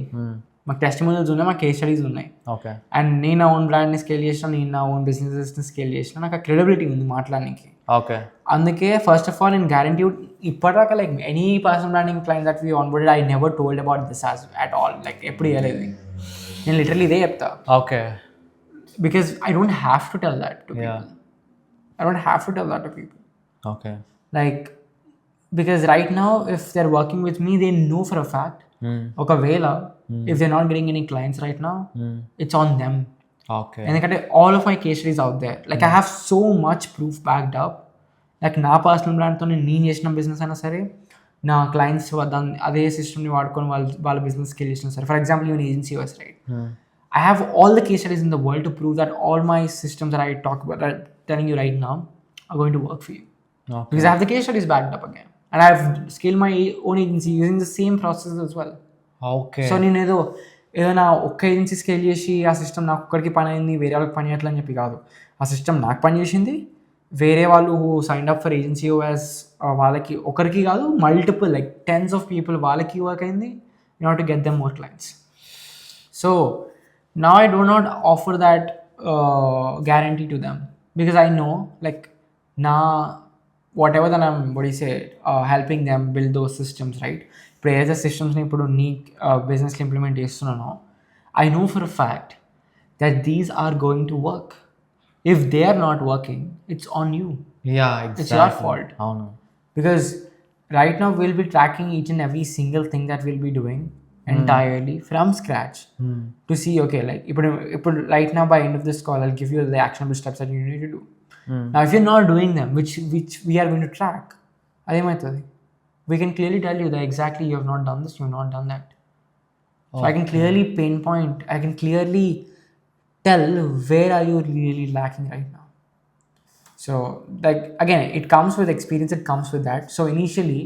మాకు టెస్టిమోనియల్స్ ఉన్నాయి, మాకు కేస్ స్టడీస్ ఉన్నాయి. ఓకే. అండ్ నేను నా ఓన్ బ్రాండ్ని స్కేల్ చేసిన, నేను నా ఓన్ బిజినెస్ని స్కేల్ చేసిన, నాకు ఆ క్రెడిబిలిటీ ఉంది మాట్లాడడానికి. ఓకే. అందుకే ఫస్ట్ ఆఫ్ ఆల్ నేను గ్యారంటీ ఇప్పటిదాకా like any personal branding client that we ఆన్బోర్డెడ్, I never told about this as at all. Like ఎప్పుడు ఇవ్వలేదు నేను, లిటరలీ ఇదే చెప్తా. Okay. Because I don't have to tell that to people. I don't have to tell that to people. Okay. Like, because right now, if they're working with me, they know for a fact. Okavela, if they're not getting any clients right now, it's on them. Okay. And all of my case studies out there. Like, I have so much proof backed up. Like, నా personal బ్రాండ్తో నేను చేసిన business అయినా సరే, నా clients దాన్ని అదే సిస్టమ్ని వాడుకొని వాళ్ళ బిజినెస్ స్కేల్ చేసిన సరే. ఫర్ ఎగ్జాంపుల్, ఈవెన్ ఏజెన్సీ వర్స్, right? I have all the case studies in the world to prove that all my systems that I talk about, that I'm telling you right now, are going to work for you. Okay. Because I have the case studies backed up again. And I've scaled my own agency using the same process as well. Okay. So నేను ఏదైనా ఒక్క agency scale చేసి ఆ system నాకు ఒక్కడికి పని అయింది, వేరే వాళ్ళకి పని అట్లా అని చెప్పి కాదు. ఆ సిస్టమ్ నాకు పని చేసింది, వేరే వాళ్ళు who sign up for agency as వాళ్ళకి ఒకరికి కాదు, multiple like tens of people వాళ్ళకి వర్క్ అయింది in order to get them more clients. So now I do not offer that guarantee to them, because I know like whatever that I'm helping them build those systems, right? ఇప్పుడు ఏదైతే సిస్టమ్స్ని ఇప్పుడు నీ బిజినెస్లో implement చేస్తున్నానో, I know for a fact that these are going to work. If they are not working, it's on you. Yeah, exactly. It's your fault. అవును. Because right now we'll be tracking each and every single thing that we'll be doing entirely from scratch to see, okay, like if right now by end of this call I'll give you the actionable steps that you need to do. Now if you're not doing them, which we are going to track, we can clearly tell you that exactly you have not done this, you have not done that. So I can clearly pinpoint, I can clearly tell where are you really lacking right now. So like again, it comes with experience, it comes with that. So initially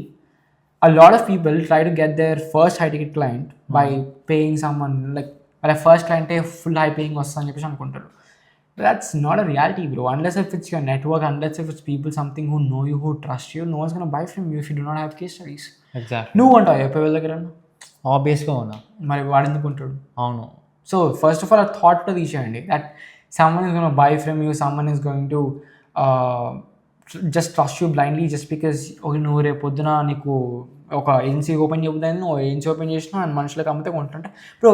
a lot of people try to get their first high ticket client by paying someone, like their first client full high paying వస్తుందని చెప్పేసి అనుకుంటారు. That's not a reality, bro. Unless if it's your network, unless if it's people something who know you, who trust you, no one's gonna buy from you if you do not have case studies. Exactly. నువ్వు అంటావు చెప్పే వాళ్ళ దగ్గర ఆబ్వియస్గా ఉన్నా, మరి వాడు ఎందుకు ఉంటాడు? అవును. సో ఫస్ట్ ఆఫ్ ఆల్ ఆ థాట్ కూడా తీసేయండి, that someone is going to buy from you, someone is going to just trust you blindly just because నువ్వు రేపు పొద్దున నీకు ఒక ఏజెన్సీ ఓపెన్ చెబుతాను, నువ్వు ఏజెన్సీ ఓపెన్ చేసినా అండ్ మనుషులకు అమ్మితే కొంటుంటే. Bro,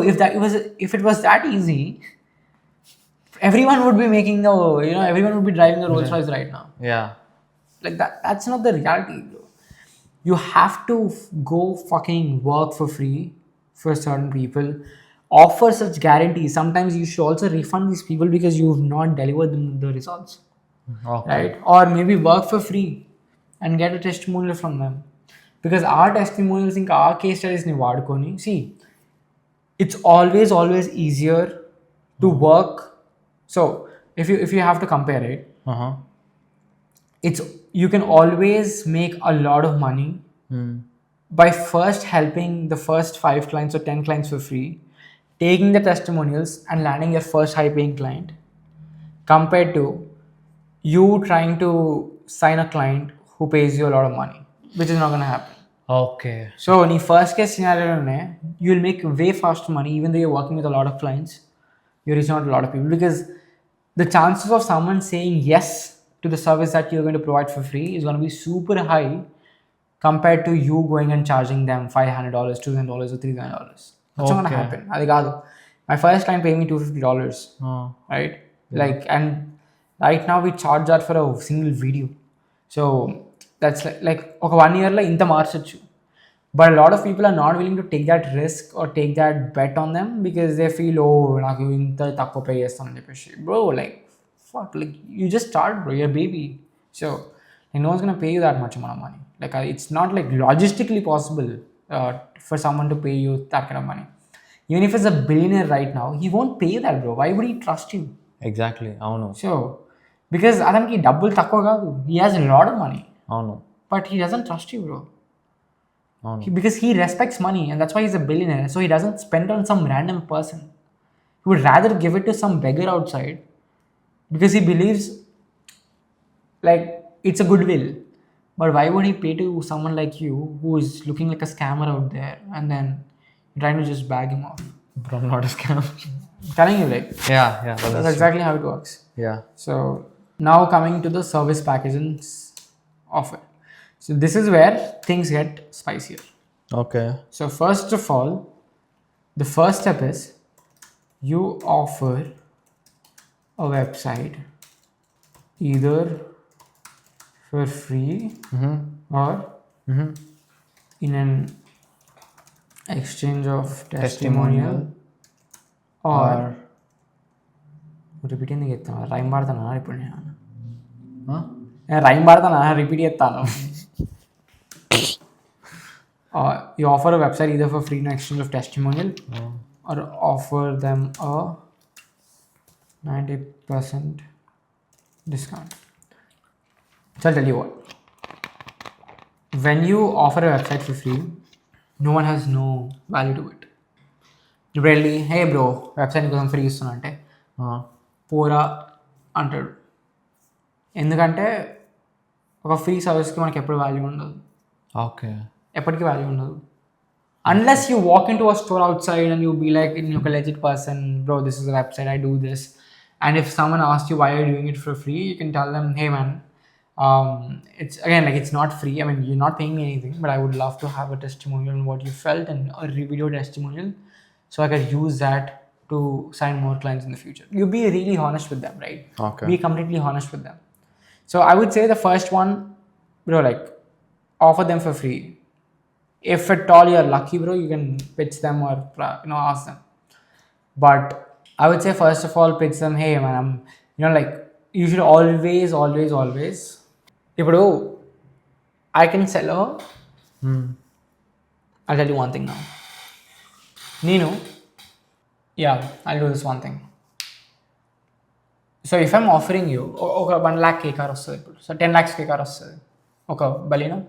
if it was that easy, everyone would be making everyone would be driving the Rolls Royce right now. Yeah. Like that's not the reality, bro. You have to go fucking work for free for certain people, offer such guarantees, sometimes you should also refund these people because you've not delivered them the results, Okay. right? Or maybe work for free and get a testimonial from them, because our testimonials in our case studies ni vaadukoni, see, it's always easier to work. So if you have to compare it, Uh-huh. it's, you can always make a lot of money by first helping the first 5 clients or 10 clients for free, taking the testimonials and landing your first high paying client, compared to you trying to sign a client who pays you a lot of money, which is not going to happen. Okay. So in the first case scenario, you'll make way faster money even though you're working with a lot of clients, you're reaching out to a lot of people, because the chances of someone saying yes to the service that you're going to provide for free is going to be super high compared to you going and charging them $500, $200 or $300. That's not going to Okay. happen. అది కాదు. My first client paid me $250, right? Like, and right now we charge that for a single video. So that's like ఒక 1 year లో ఇంత మార్చొచ్చు. But a lot of people are not willing to take that risk or take that bet on them because they feel, oh, నాకు ఇంత తక్కువ pay చేస్తానని చెప్పేసి. Bro, like, fuck, like, you just start, bro, you're a baby. So no one's gonna pay you that much amount of money. Like, it's not like logistically possible for someone to pay you that kind of money. Even if it's a billionaire right now, he won't pay you that, bro. Why would he trust you? Exactly అవును. So because అతనికి డబ్బులు తక్కువ కాదు, he has a lot of money, అవును. but he doesn't trust you, bro. అవును. Because he respects money, and that's why he's a billionaire. So he doesn't spend on some random person. He would rather give it to some beggar outside because he believes like it's a goodwill. But why would he pay to someone like you who is looking like a scammer out there and then trying to just bag him off? Bro, I'm not a scam. I'm telling you, like, Yeah, that's exactly how it works. Yeah. So now coming to the service packages offer. So this is where things get spicier. Okay. So first of all, the first step is you offer a website either for free or in an exchange of testimonial or repeat ఎందుకు చెప్తాను, rhyme పాడతానా ఇప్పుడు నేను rhyme పాడతానా repeat చేస్తాను. You offer a website either for free in exchange of testimonial or offer them a 90% discount. So I'll tell you what. When you offer a website for free, no one has no value to it. You really, hey bro, website కోసం free ఇస్తున్నా అంటే పోరా అంటాడు. ఎందుకంటే ఒక free సర్వీస్కి మనకి ఎప్పుడు వాల్యూ ఉండదు. ఓకే. ఎప్పటికీ వాల్యూ ఉండదు. Unless you walk into a store outside and you be like, you're a legit person, bro, this is a website, I do this. And if someone asks you why you're doing it for free, you can tell them, hey man, it's again like it's not free. I mean, you're not paying me anything, but I would love to have a testimonial on what you felt and a video testimonial so I could use that to sign more clients in the future. You be really honest with them, right? Okay. Be completely honest with them. So I would say the first one, bro, like offer them for free. If at all you're lucky, bro, you can pitch them or ask them. But I would say first of all pitch them, hey man, like you should always ఇప్పుడు I can sell her. I'll tell you one thing now. I'll do this one thing. So if I'm offering you ఒక 1 lakh కే car వస్తుంది ఇప్పుడు, so 10 lakhs కే car వస్తుంది ఒక Baleno.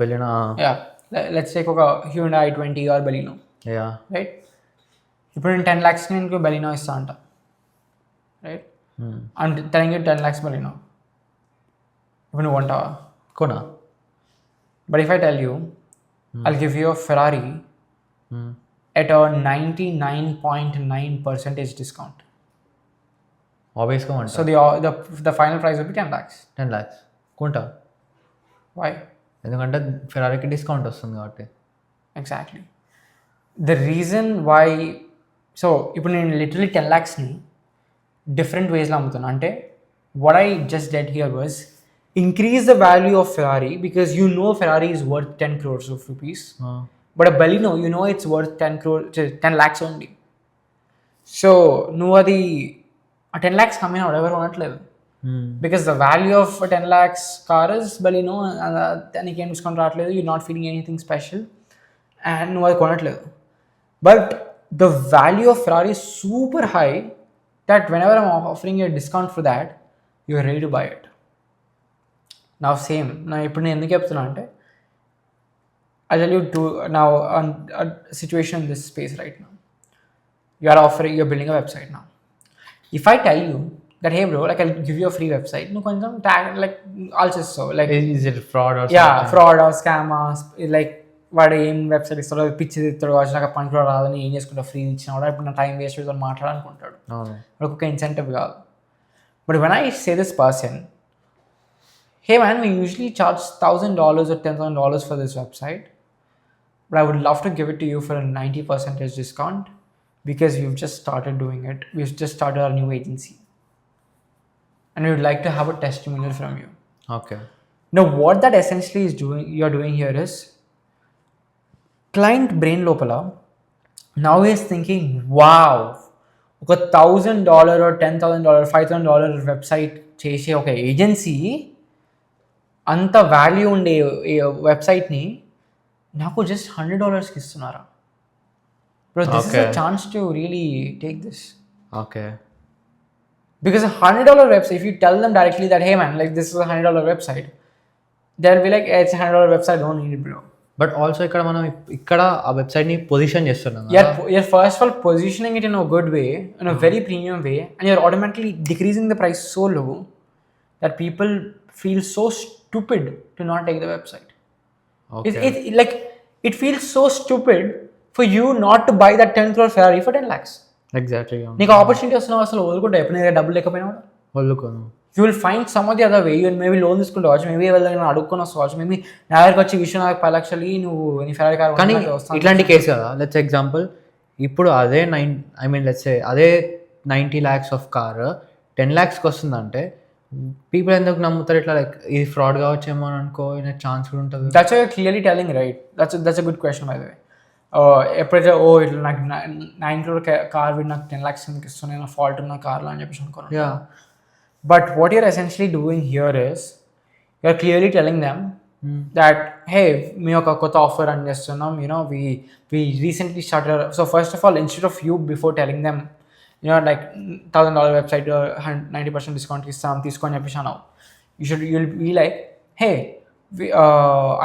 Baleno. Let's take ఒక Hyundai i20 or Baleno, right? ఇప్పుడు నేను 10 lakhs నేను Baleno ఇస్తా అంట, right? And telling you 10 lakhs Baleno. ఇప్పుడు నువ్వు కొంటావా? కొనా. But if I tell you I'll give you a Ferrari at a 99.9% discount. Obviously. So the final price will be 10 lakhs. 10 lakhs. కొంటా. Why? ఎందుకంటే ఫెరారీకి discount వస్తుంది కాబట్టి. Exactly. The reason why, so ఇప్పుడు నేను లిటరలీ 10 lakhsని డిఫరెంట్ వేస్లో అమ్ముతున్నా అంటే what I just did here was increase the value of Ferrari because Ferrari is worth 10 crores of rupees. But a Baleno, it's worth 10 lakhs only. So నువ్వు అది ఆ 10 lakhs కమ్మినా ఎవరు కొనట్లేదు. Because the value of a 10 lakhs car is, but you know, నీకేం discount రావట్లేదు, you're not feeling anything special, and నువ్వు అది కొనట్లేదు. But the value of Ferrari is super high that whenever I'm offering you a discount for that, you're ready to buy it. Now same, now ఇప్పుడు నేను ఎందుకు చెప్తున్నా అంటే, I tell you to now a situation in this space right now. You're building a website now. If I tell you that, hey bro, like I'll give you a free website, no కొంచెం tag like I'll just so like is it fraud or yeah something? fraud or scam or like వాడు ఏం website ఇస్తాడో పిచ్చి ఇస్తాడు కావచ్చు, నాకు పనికి కూడా రాదని ఏం చేసుకుంటా ఫ్రీ ఇచ్చిన కూడా ఇప్పుడు నా టైం వేస్ట్ అవుతుంది మాట్లాడాలనుకుంటాడు. వాడికి ఒక ఇన్సెంటివ్ కాదు. But when I say this person, hey man, we usually charge $1,000 or $10,000 for this website, but I would love to give it to you for a 90% discount because we've just started doing it. We've just started our new agency and we would like to have a testimonial from you. Okay. Now what that essentially is doing, you're doing here is, client brain లోపల now is thinking, wow, ఒక $1,000 or $10,000 $5,000 website చేసే ఒక agency అంత value ఉండే వెబ్సైట్ని నాకు just $100కి ఇస్తున్నారా? Bro, this is a chance to really take this. Okay. Because a $100 website, if you tell them directly that, hey man, like this is a $100 website, they'll be like, hey, it's a $100 website, don't need it, bro. But also ఇక్కడ మనం ఇక్కడ ఆ వెబ్సైట్ని position చేస్తున్నాం. You're first of all positioning it in a good way, in a very premium way, and you're automatically decreasing the price so low that people feel so stupid to not take the website. Okay. It feels so stupid for you not to buy that 10 crore Ferrari for 10 lakhs. Exactly. నీకు opportunity వస్తున్నావు అసలు వదులుకుంటా ఎప్పుడు నీ డబ్బులు లేకపోయినా కూడా వదులుకోను. You will find some of the other way. You maybe loan తీసుకుంటావచ్చు, మేబీ ఎవరైనా అడుక్కొని వస్తావచ్చు, మేబీ నా దగ్గరికి వచ్చి విషయం నాకు 10 లక్షలు నువ్వు నీ ఫెరారీ కార్ కానీ ఇట్లాంటి కేసు కదా. లెట్స్ ఎగ్జాంపుల్, ఇప్పుడు అదే అదే 90 lakhs ఆఫ్ కార్ 10 lakhsకి వస్తుందంటే పీపుల్ ఎందుకు నమ్ముతారు? ఇట్లా లైక్ ఇది ఫ్రాడ్ కావచ్చేమో అని అనుకో ఛాన్స్ కూడా ఉంటుంది. That's you clearly telling right. That's a good question by the way. ఎప్పుడైతే ఇట్లా నాకు 9 crore కార్ వీడు నాకు 10 lakhs ఎందుకు ఇస్తున్నాయి, నా ఫాల్ట్ ఉన్న కార్లో అని చెప్పేసి అనుకున్నాను. But what you're essentially doing here is, you're clearly telling them that, hey, we have a offer and just, we recently started. So first of all, instead of you before telling them, like $1,000 website or 90% discount is something, you'll be like, hey,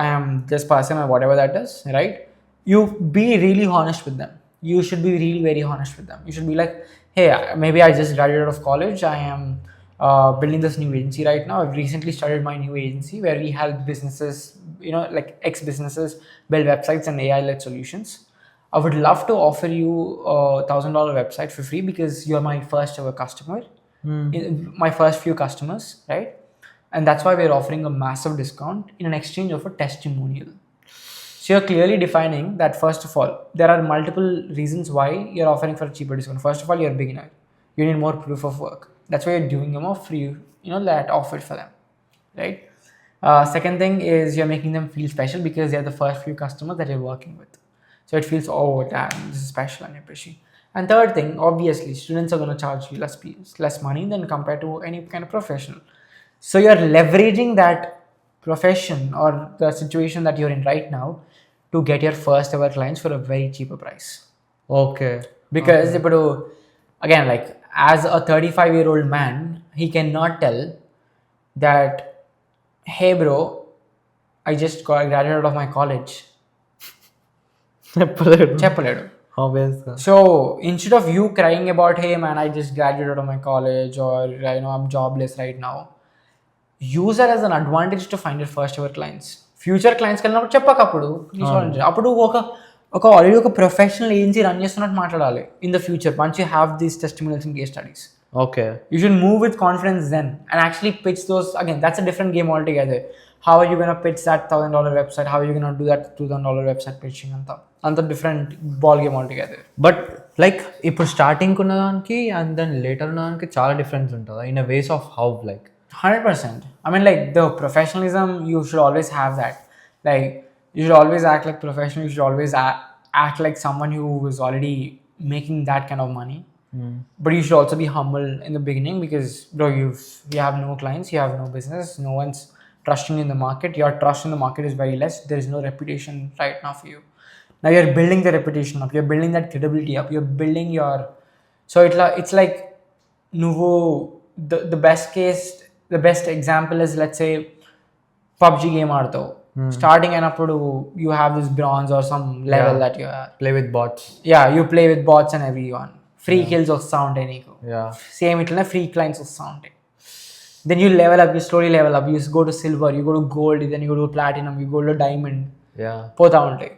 I am this person or whatever that is, right? You be really honest with them. You should be really very honest with them. You should be like, hey, maybe I just graduated out of college. I am building this new agency right now. I've recently started my new agency where we help businesses, like ex-businesses build websites and AI-led solutions. I would love to offer you a $1,000 website for free because you're my first ever customer, my first few customers, right? And that's why we're offering a massive discount in an exchange of a testimonial. So you're clearly defining that, first of all, there are multiple reasons why you're offering for a cheaper discount. First of all, you're a beginner. You need more proof of work. That's why you're doing them a free, that offer for them, right? Second thing is you're making them feel special because they're the first few customers that you're working with. So it feels, oh damn, this is special and appreciate. And third thing, obviously, students are going to charge you less money than compared to any kind of professional. So you're leveraging that profession or the situation that you're in right now to get your first ever clients for a very cheaper price. Okay. Because again, like as a 35-year-old man, he cannot tell that, hey bro, I just graduated out of my college. చెప్పలేడు. So instead of you crying about, hey man, I just graduated out of my college, or I'm jobless right now, use that as an advantage to find your first ever clients. Future clients వెళ్ళినప్పుడు చెప్పకప్పుడు అప్పుడు already ఒక professional agency run చేస్తున్నట్టు మాట్లాడాలి in the future once you have these testimonials and case studies. Okay. You should move with confidence then and actually pitch those. Again, that's a different game altogether. How are you going to pitch that $1,000 website? How are you going to do that $2,000 website pitching? అంత different ball game altogether. But like ఇప్పుడు starting ఉన్న దానికి and then later ఉన్న దానికి చాలా difference ఉంటుందా in a ways of how like? 100%. I mean, like the professionalism, you should always have that. Like you should always act like professional. You should always act like someone who is already making that kind of money. But you should also be humble in the beginning because, bro, you have no clients, you have no business, no one's trusting in the market. Your trust in the market is very less. There is no reputation right now for you. Now you're building the reputation up. You're building that credibility up. You're building your. So it's like Nuvo. The best case, the best example is, let's say, PUBG game ఆడతావు. Starting అయినప్పుడు you have this bronze or some level that you are. Play with bots. Yeah, you play with bots and everyone. Free kills వస్తూ ఉంటాయి నీకు. Yeah. Same ఇట్లనే free clients వస్తూ ఉంటాయి. Then you level up, you slowly level up. You go to silver, you go to gold, then you go to platinum, you go to diamond. Yeah. పోతా ఉంటాయి.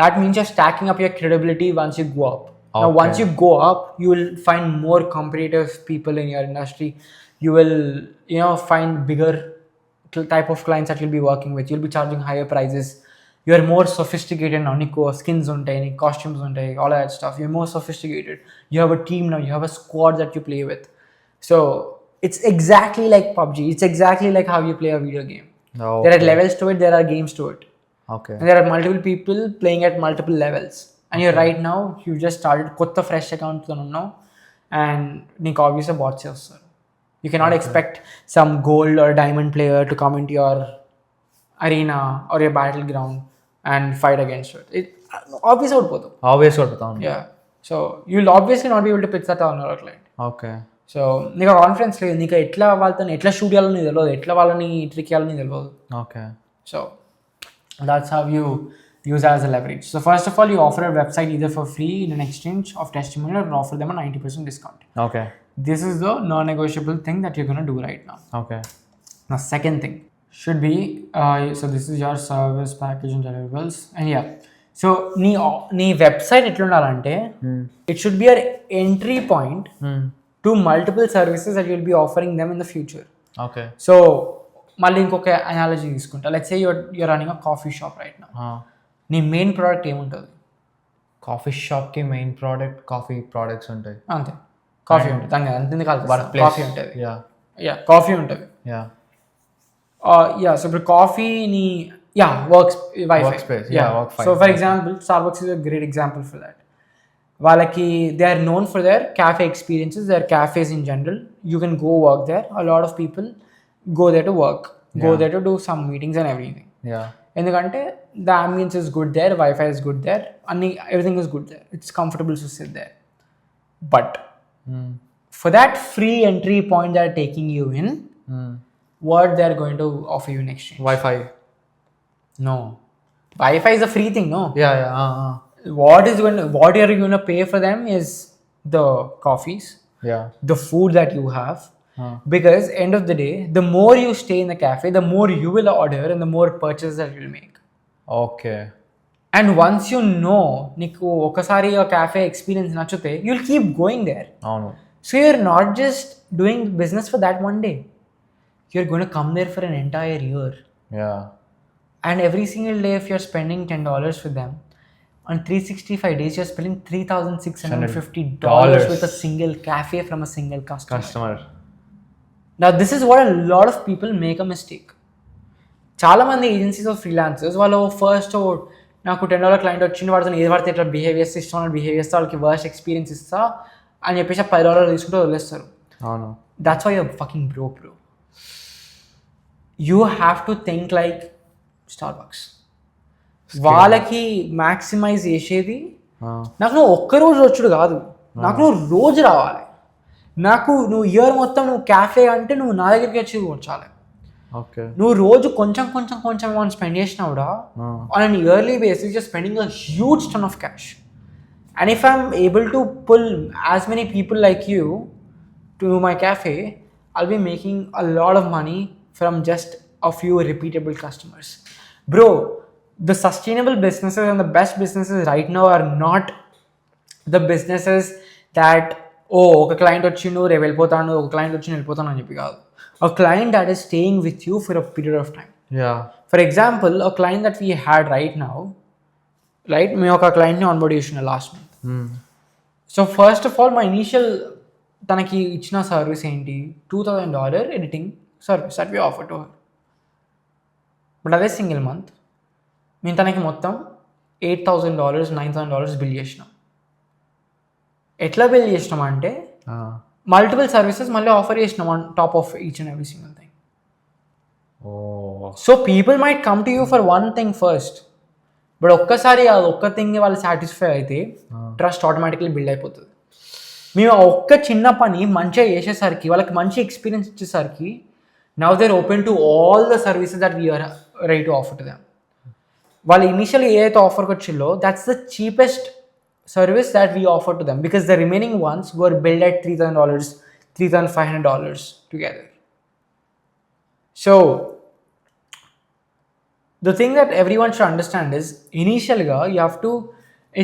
That means you're stacking up your credibility once you go up. Now once you go up, you will find more competitive people in your industry. You will, find bigger type of clients that you'll be working with. You'll be charging higher prices. You are more sophisticated now. Nico skins untai, costumes untai, all of that stuff. You're more sophisticated. You have a team now. You have a squad that you play with. So it's exactly like PUBG. It's exactly like how you play a video game. Okay. There are levels to it. There are games to it. Okay. And there are multiple people playing at multiple levels. And you're right now, you just started kotta fresh account now, and నీకు obviously bots చేస్తారు. You cannot expect some gold or diamond player to come into your arena or your battleground and fight against it. Obviously ఓడిపోతావు. Obviously ఓడిపోతాం. Yeah. So you'll obviously not be able to pitch that on your client. Okay. So నీకు confidence లేదు. నీకు ఎట్లా వాళ్ళతో ఎట్లా shoot చేయాలని తెలియదు, ఎట్లా వాళ్ళని ట్రిక్ చేయాలని తెలియదు. Okay. So that's how you use that as a leverage. So first of all, you offer a website either for free in an exchange of testimonial or offer them a 90% discount. Okay. This is the non-negotiable thing that you're going to do right now. Okay. Now, second thing should be, so this is your service package and deliverables. And yeah, so nee website etlundalante, it should be an entry point to multiple services that you'll be offering them in the future. Okay. So మళ్ళీ ఇంకొక analogy తీసుకుంటా. Let's say you're running a coffee shop right now. నీ main product ఏముంటుంది? Coffee షాప్కి main product coffee products ఉంటాయి. అంతే, coffee ఉంటుంది. దాని అంతే కాదు, కాఫీ ఉంటుంది. యా కాఫీ ఉంటుంది. సో ఇప్పుడు కాఫీని works wifi. So for example Starbucks is a great example for that. వాళ్ళకి they are known for their cafe experiences, their cafes in general. You can go work there. A lot of people go there to work, go there to do some meetings and everything. ఎందుకంటే the ambience is good there, Wi-Fi is good there, everything is good there, it's comfortable to sit there. But for that free entry point they're taking you in, what they're going to offer you in exchange? Wi-Fi. No, Wi-Fi is a free thing. No. What you're going to pay for them is the coffees, the food that you have. Because end of the day, the more you stay in the cafe, the more you will order and the more purchases that you'll make. Okay. And once you know, నీకు ఒకసారి ఆ cafe experience నచ్చితే, you'll keep going there. అవును. So you're not just doing business for that one day. You're going to come there for an entire year. Yeah. And every single day, if you're spending $10 with them, on 365 days, you're spending $3,650 with a single cafe from a single customer. Now this is what a lot of people make a mistake. చాలా మంది agencies of freelancers వాళ్ళు first నాకు $10 client వచ్చింది, వాడితో ఏది పడితే ఇట్లా behaviours ఇష్టం బిహేవియర్స్ వాళ్ళకి వర్స్ట్ ఎక్స్పీరియన్స్ ఇస్తా అని చెప్పేసి $10 తీసుకుంటూ వదిలేస్తారు. అవును. That's why you're fucking broke, bro. You have to think like Starbucks. వాళ్ళకి మ్యాక్సిమైజ్ చేసేది, నాకు నువ్వు ఒక్కరోజు వచ్చుడు కాదు, నాకు నువ్వు రోజు రావాలి. నాకు నువ్వు ఇయర్ మొత్తం నువ్వు క్యాఫే అంటే నువ్వు నా దగ్గరికి వచ్చి వచ్చాలి. నువ్వు రోజు కొంచెం కొంచెం కొంచెం ఏమైనా స్పెండ్ చేసినా కూడా on an yearly basis you're spending a huge ton of cash. And if I'm able to pull as many people like you to my cafe, I'll be making a lot of money from just a few repeatable customers. Bro, the sustainable businesses and the best businesses right now are not the businesses that ఒక client వచ్చిండు రేపు వెళ్ళిపోతాను, ఒక client వచ్చి వెళ్ళిపోతాను అని చెప్పి కాదు. A client that is staying with you for a period of time. For example, a client that we had right now, right? మేము ఒక క్లయింట్ని ఆన్బోర్డ్ చేసిన last month. So first of all మా ఇనీషియల్ తనకి ఇచ్చిన సర్వీస్ ఏంటి, $2,000 editing service that we offer to her. But అదే single month మేము తనకి మొత్తం $8,000 $9,000 బిల్ చేసినాం. ఎట్లా బిల్డ్ చేసినాం అంటే మల్టిపుల్ సర్వీసెస్ మళ్ళీ ఆఫర్ చేసినాం on top of each and every single thing. So people might come to you for one thing first, but ఒక్కసారి ఆ ఒక్క థింగ్ వాళ్ళు సాటిస్ఫై అయితే ట్రస్ట్ ఆటోమేటిక్లీ బిల్డ్ అయిపోతుంది. మేము ఆ ఒక్క చిన్న పని మంచిగా చేసేసరికి, వాళ్ళకి మంచి ఎక్స్పీరియన్స్ ఇచ్చేసరికి, now they're open to all the services that we're ready to offer to them. వాళ్ళు ఇనిషియల్లీ ఏదైతే ఆఫర్కి వచ్చిందో that's the cheapest service that we offer to them, because the remaining ones were billed at $3,000, $3,500 together. So the thing that everyone should understand is initially you have to,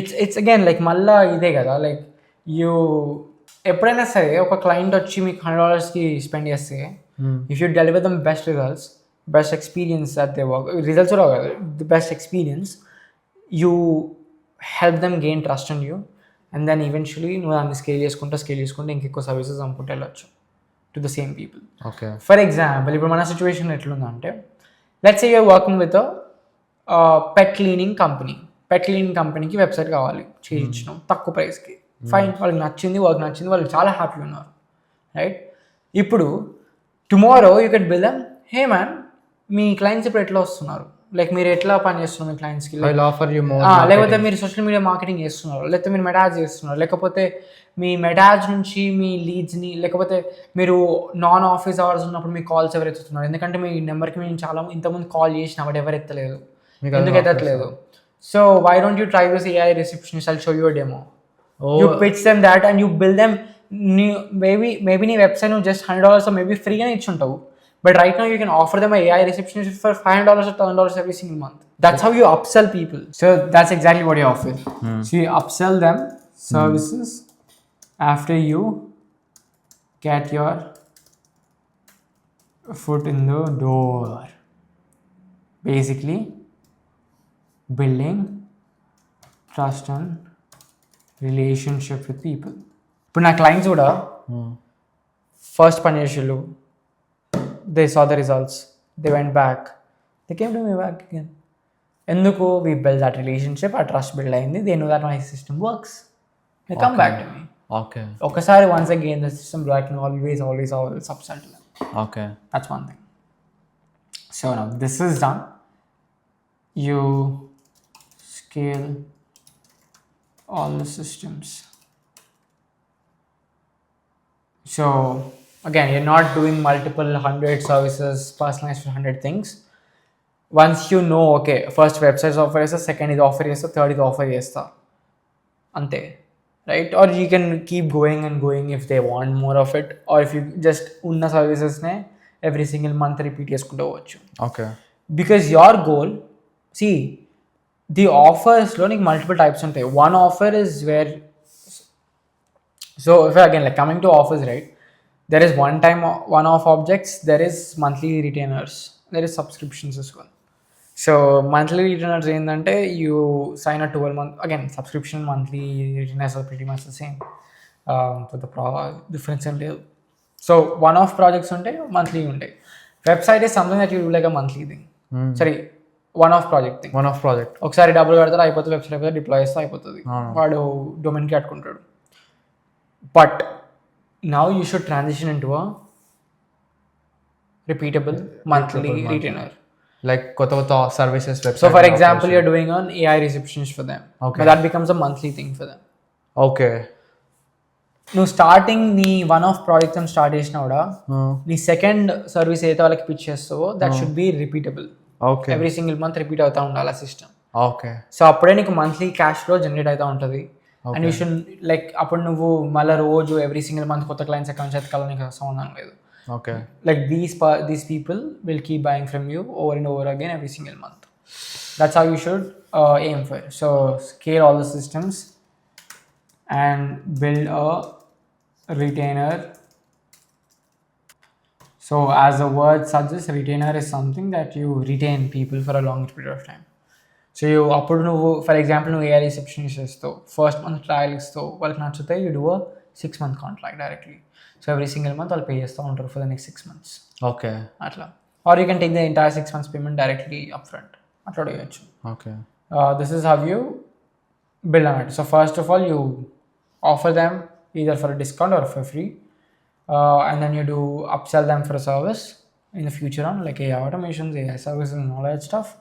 it's again like malla ide kada, like you ఎప్పుడైనా సరే ఒక client వచ్చి మీకు $100కి spend చేస్తే if you deliver them best results, best experience that they work, results కూడా కాదు, the best experience, you help them gain trust in you, and then eventually నువ్వు దాన్ని స్కేల్ చేసుకుంటే ఇంకెక్కువ సర్వీసెస్ అమ్ముకుంటే వెళ్ళొచ్చు to the same people. Okay, for example ఇప్పుడు మన సిచ్యువేషన్ ఎట్లుందంటే, let's say you're working with pet cleaning కంపెనీకి వెబ్సైట్ కావాలి, చేయించినాం తక్కువ ప్రైస్కి, ఫైన్, వాళ్ళకి నచ్చింది, వర్క్ నచ్చింది, వాళ్ళు చాలా హ్యాపీ ఉన్నారు, రైట్? ఇప్పుడు tomorrow you can bill them, hey man me clients ఇప్పుడు ఎట్లా వస్తున్నారు, లైక్ మీరు ఎట్లా పని చేస్తున్నారు మీ క్లయింట్స్కి, లేకపోతే మీరు సోషల్ మీడియా మార్కెటింగ్ చేస్తున్నారు, లేకపోతే మీరు మెటాజ్ చేస్తున్నారు, లేకపోతే మీ మెటాజ్ నుంచి మీ లీడ్స్ని, లేకపోతే మీరు నాన్ ఆఫీస్ అవర్స్ ఉన్నప్పుడు మీ కాల్స్ ఎవరు ఎత్తుతున్నారు, ఎందుకంటే మీ నెంబర్కి మేము చాలా ఇంతకుముందు కాల్ చేసినా బట్ ఎవరు ఎత్తలేదు, ఎందుకు ఎత్తట్లేదు? So why don't you try this AI receptionist, I'll show you demo, you pitch them that and you bill them. Maybe నీ వెబ్సైట్ నువ్వు జస్ట్ $100 మేబీ ఫ్రీగానే ఇచ్చుంటావు, but right now you can offer them a AI receptionist for $500 or $1,000 every single month. That's how you upsell people. So that's exactly what you offer. So you upsell them services after you get your foot in the door. Basically building trust and relationship with people. ఇప్పుడు నా clients కూడా first పని చేసేళ్ళు, they saw the results, they went back, they came to me back again. Enduku we built that relationship, our trust build ayindi, they know that my system works, they come back to me. Okay, okasari once again the system I can always upsell to them. Okay, that's one thing. So now this is done, you scale all the systems. So again, you're not doing multiple 100 services personalized for 100 things. Once you know, okay, first websites offer is, second is offer is, third is offer is, ante, right? Or you can keep going and going if they want more of it, or if you just unna services ne every single month repeat cheskunta vachu. Okay, because your goal, see, the offers lo nik multiple types untai. One offer is where, so if again like coming to offers, right, there is one-off objects, there is monthly retainers, there is subscriptions as well. So monthly retainers ఏంటంటే you sign a 12-month, again subscription, monthly retainers are pretty much the same, but the difference ఏం లేదు. So one-off projects ఉంటాయి, monthly ఉంటాయి. Website is something that you do like a monthly thing. Sorry, one-off project thing. One-off project. ఒకసారి డబ్బులు కడతారు, అయిపోతుంది, website అయిపోతుంది, deploy చేస్తే అయిపోతుంది, వాడు డొమైన్కి కట్టుకుంటాడు. But now you should transition into a repeatable monthly retainer, like kota services website. So for example, you're doing an AI receptionist for them, okay, but that becomes a monthly thing for them. Okay, no starting the one off product and start chesina kuda the second service edaithe valaki pitch chestavo that should be repeatable. Okay, every single month repeat avutha undala system. Okay, so appude neeku monthly cash flow generate aitha untadi. Okay. And you should like అప్పుడు నువ్వు మళ్ళీ రోజు every single month కొత్త clients accounts ఎత్తుకోవాలని నీకు సంబంధం లేదు. Okay, like these people will keep buying from you over and over again every single month. That's how you should aim for. So scale all the systems and build a retainer. So as the word suggests, retainer is something that you retain people for a long period of time. So అప్పుడు నువ్వు for example నువ్వు AI receptionist చేస్తావు, first month trial ఇస్తావు, వాళ్ళకి నచ్చితే you do 6 month contract directly. So every single month వాళ్ళు pay చేస్తూ ఉంటారు for the next 6 months. Okay, అట్లా. Or you can take the entire 6 months payment directly up front, అట్లా చేయొచ్చు. Okay, this is how you build అన్నట్టు. So first of all you offer them either for a discount or for free, and then you do upsell them for a service in the future on like AI automations, AI services, and all that stuff.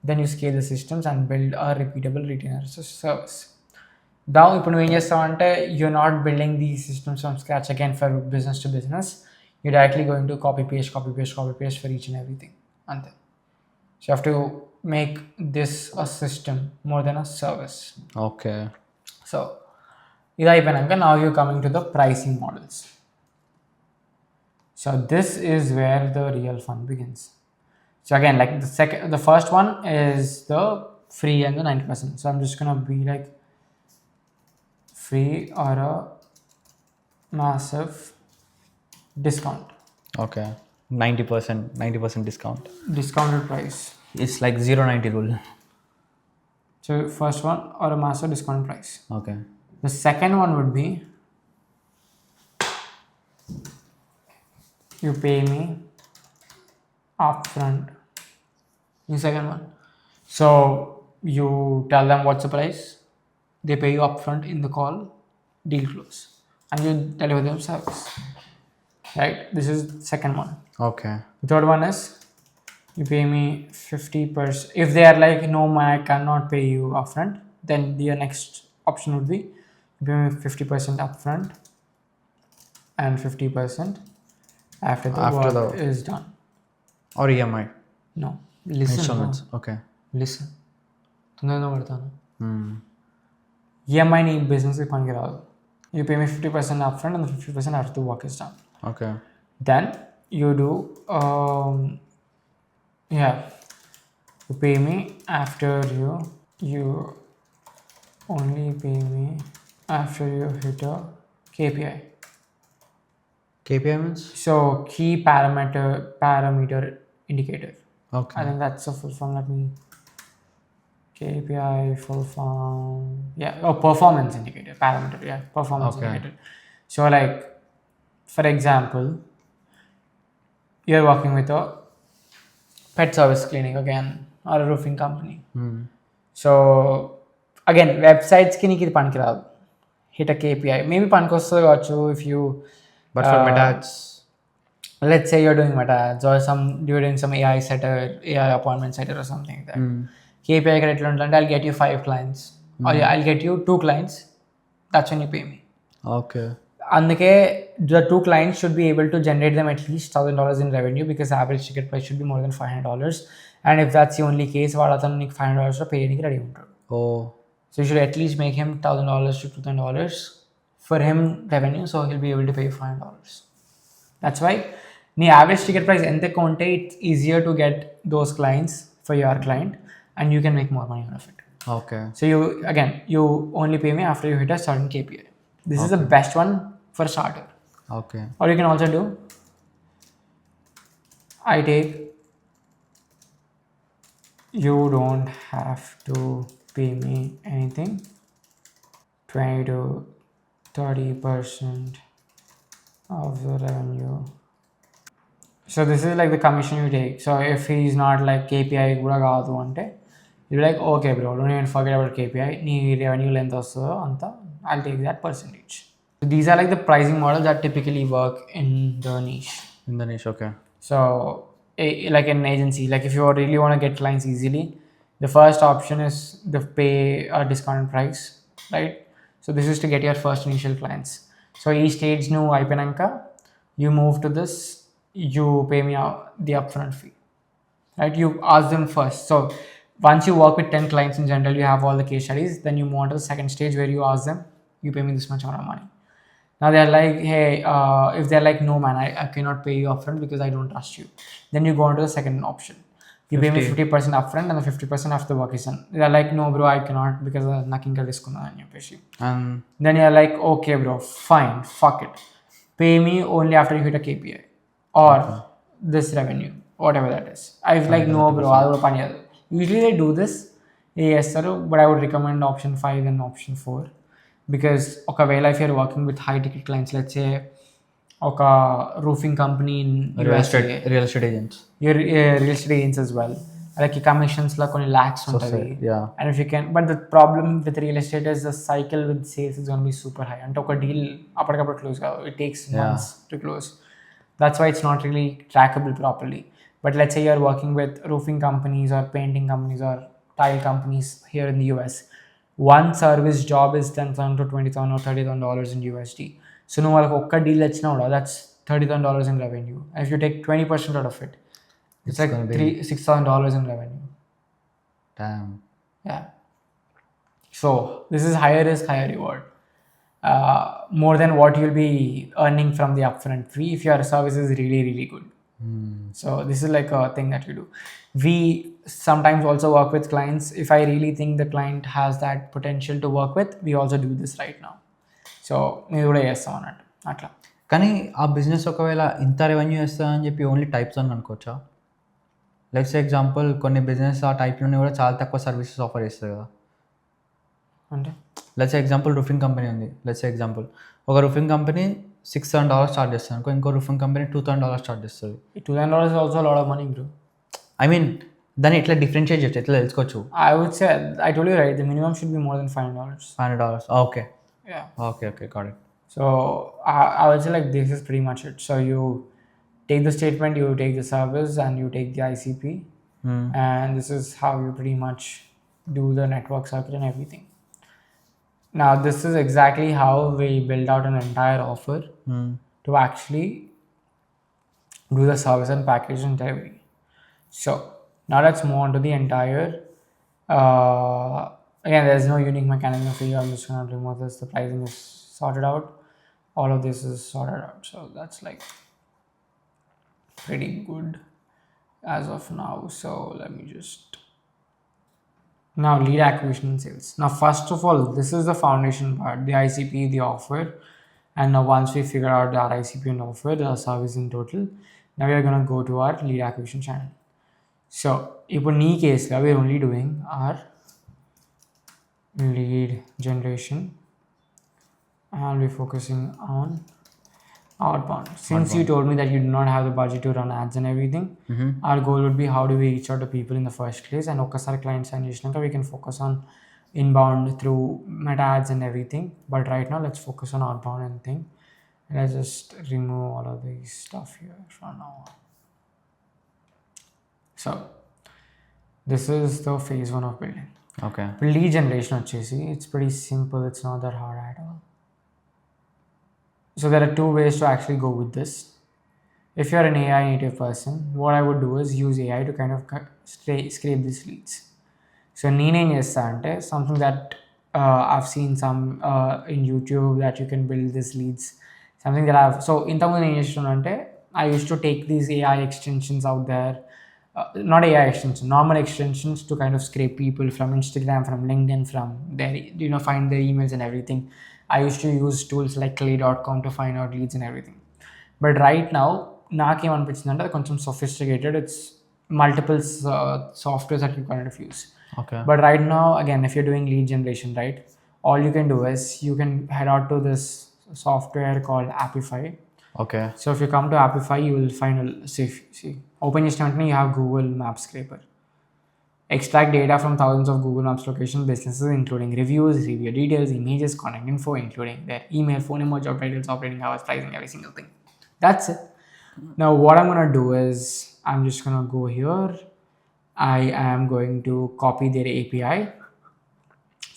Then you scale the systems and build a repeatable retainer service. Now ఇప్పుడు నువ్వు ఏం చేస్తావంటే you're not building these systems from scratch again for business to business. You're directly going to copy paste for each and everything. అంతే. So you have to make this a system more than a service. Okay. So ఇది అయిపోయినాక now you're coming to the pricing models. So this is where the real fun begins. So again, like the first one is the free and the 90%. So I'm just gonna be like free or a massive discount. Okay. 90% discount. Discounted price. It's like 0-90 rule. So first one or a massive discounted price. Okay. The second one would be you pay me upfront. The second one. So you tell them what's the price. They pay you upfront in the call, deal close, and you deliver them service. Right? This is the second one. Okay. The third one is you pay me 50%. If they are like, no, man, I cannot pay you upfront, then the next option would be you pay me 50% upfront and 50% after the work is done. Or EMI. No. Listen. Installments. Okay. Listen. తొందరగా పడతాను. EMI నీ బిజినెస్కి పనికిరాదు. You pay me 50% upfront and the 50% after the work is done. Okay. Then you do you pay me after you only pay me after you hit a KPI. KPI means? So key parameter indicator. Okay. I think that's a full form. Let me KPI full form. Performance indicator. Parameter. Performance indicator. So like, for example, you're working with a pet service clinic again or a roofing company. So again, websites ki niki panikiradu. Hit a KPI. Maybe panikostadu kachu if you. But for meta ads. Let's say you're doing meta ads or you're doing some AI appointment setter or something like that. KPI I'll get you 5 clients or I'll get you 2 clients. That's when you pay me. Okay. అందుకే the 2 clients should be able to generate them at least $1,000 in revenue because average ticket price should be more than $500. And if that's the only case, వాడు అతను నీకు $500 pay చేయడానికి ready ఉంటాడు. Oh. So you should at least make him $1,000 to $2,000 for him revenue, so he'll be able to pay you $500. That's why నీ average ticket price ఎంత ఎక్కువ ఉంటే it's easier to get those clients for your client and you can make more money out of it. Okay. So you only pay me after you hit a certain KPI. This is the best one for a starter. Okay. Or you can also do, you don't have to pay me anything, 20 to 30% of the revenue. So this is like the commission you take. So if he's not like KPI kuda kaadu ante, you're like, okay bro, don't even forget about KPI. Nee revenue length also anta, I'll take that percentage. So these are like the pricing models that typically work in the niche. Okay. So like an agency, like if you really want to get clients easily, the first option is the pay a discounted price, right? So this is to get your first initial clients. So each stage nu aipananka, you move to this, you pay me the upfront fee, right? You ask them first. So once you work with 10 clients in general, you have all the case studies, then you move on to the second stage where you ask them, you pay me this much amount of money. Now they're like, hey, if they're like, no man, I cannot pay you upfront because I don't trust you, then you go on to the second option. You pay me 50% upfront and the 50% after the work is done. They're like, no bro, I cannot because nothing risk and then you're like, okay bro, fine, fuck it, pay me only after you hit a KPI or this revenue, whatever that is. I was like, no bro, usually they do this, yes sir, but I would recommend option 5 and option 4 because if you're working with high ticket clients, let's say roofing company in real estate agents. Your real estate agents as well, like commissions like కొన్ని lakhs ఉంటుంది. yeah. And if you can, but the problem with real estate is the cycle with sales is going to be super high. అంటే ఒక deal అప్పటికప్పుడు close కాదు, it takes months to close. That's why it's not really trackable properly. But let's say you're working with roofing companies or painting companies or tile companies here in the US. One service job is $10,000 to $20,000 or $30,000 in USD. So నువ్వు వాళ్ళకి ఒక్క deal వచ్చినా కూడా that's $30,000 in revenue. And if you take 20% out of it, it's like $6,000 in revenue. Damn. Yeah. So this is higher risk, higher reward. More than what you'll be earning from the upfront fee if your service is really, really good. So this is like a thing that we do. We sometimes also work with clients. If I really think the client has that potential to work with, we also do this right now. So మీరు కూడా చేస్తాం అన్నట్టు అట్లా. కానీ ఆ business ఒకవేళ ఇంత revenue ఇస్తుందని చెప్పి ఓన్లీ టైప్స్ అని అనుకోవచ్చా? లెట్స్ ఎగ్జాంపుల్ కొన్ని బిజినెస్ ఆ టైప్లోనే కూడా చాలా తక్కువ సర్వీసెస్ ఆఫర్ చేస్తుంది కదా. అంటే లెట్స్ ఎగ్జాంపుల్ రూఫింగ్ కంపెనీ ఉంది. లెట్స్ ఎగ్జాంపుల్ ఒక రూఫింగ్ కంపెనీ $6,000 చార్జ్ చేస్తుంది అనుకో, ఇంకో రూఫింగ్ కంపెనీ $2,000 చార్జ్ చేస్తుంది. $2,000 is also a lot of money, bro. I mean దాన్ని ఎట్లా డిఫరెన్షియేట్ చేయొచ్చు, ఎట్లా తెలుసుకోవచ్చు? I would say, I told you right, the minimum should be more than $500. $500. Okay Yeah. Okay got it. So I would say like this is pretty much it. So you take the statement, you take the service, and you take the ICP, and this is how you pretty much do the network circuit and everything. Now this is exactly how we build out an entire offer to actually do the service and package and delivery. So now let's move on to the entire. Again, there's no unique mechanism for you. I'm just gonna remove this. The pricing is sorted out. All of this is sorted out. So that's like pretty good as of now. So let me just. Now lead acquisition and sales. Now first of all, this is the foundation part, the ICP, the offer. And now once we figure out our ICP and offer, the service in total, now we are going to go to our lead acquisition channel. So in this case, we are only doing our lead generation and we're focusing on outbound. Since you told me that you do not have the budget to run ads and everything, our goal would be how do we reach out to people in the first place, and okkasari client sign chesinaaka we can focus on inbound through meta ads and everything. But right now let's focus on outbound and thing. Let's just remove all of this stuff here from now on. So this is the phase 1 of building. Okay. Lead generation వచ్చేసి it's pretty simple, it's not that hard at all. So there are two ways to actually go with this. If you're an AI native person, what I would do is use AI to kind of scrape these leads. So నేనేం చేస్తా అంటే something that I've seen some in YouTube that you can build these leads. Something that so ఇంతకుముందు నేను చేస్తున్నా అంటే I used to take these AI extensions out there, not AI extensions, normal extensions to kind of scrape people from Instagram, from LinkedIn, from their, find their emails and everything. I used to use tools like clay.com to find out leads and everything. But right now, నాకేమనిపించిందంటే అది కొంచెం sophisticated. It's multiple softwares that you kind of use. Okay. But right now, again, if you're doing lead generation, right, all you can do is you can head out to this software called Appify. Okay. So if you come to Appify, you will find open your statement, you have Google Maps Scraper. Extract data from thousands of Google Maps location businesses, including reviews, review details, images, contact info, including their email, phone number, job titles, operating hours, pricing, every single thing. That's it. Now what I'm going to do is I'm just going to go here. I am going to copy their API.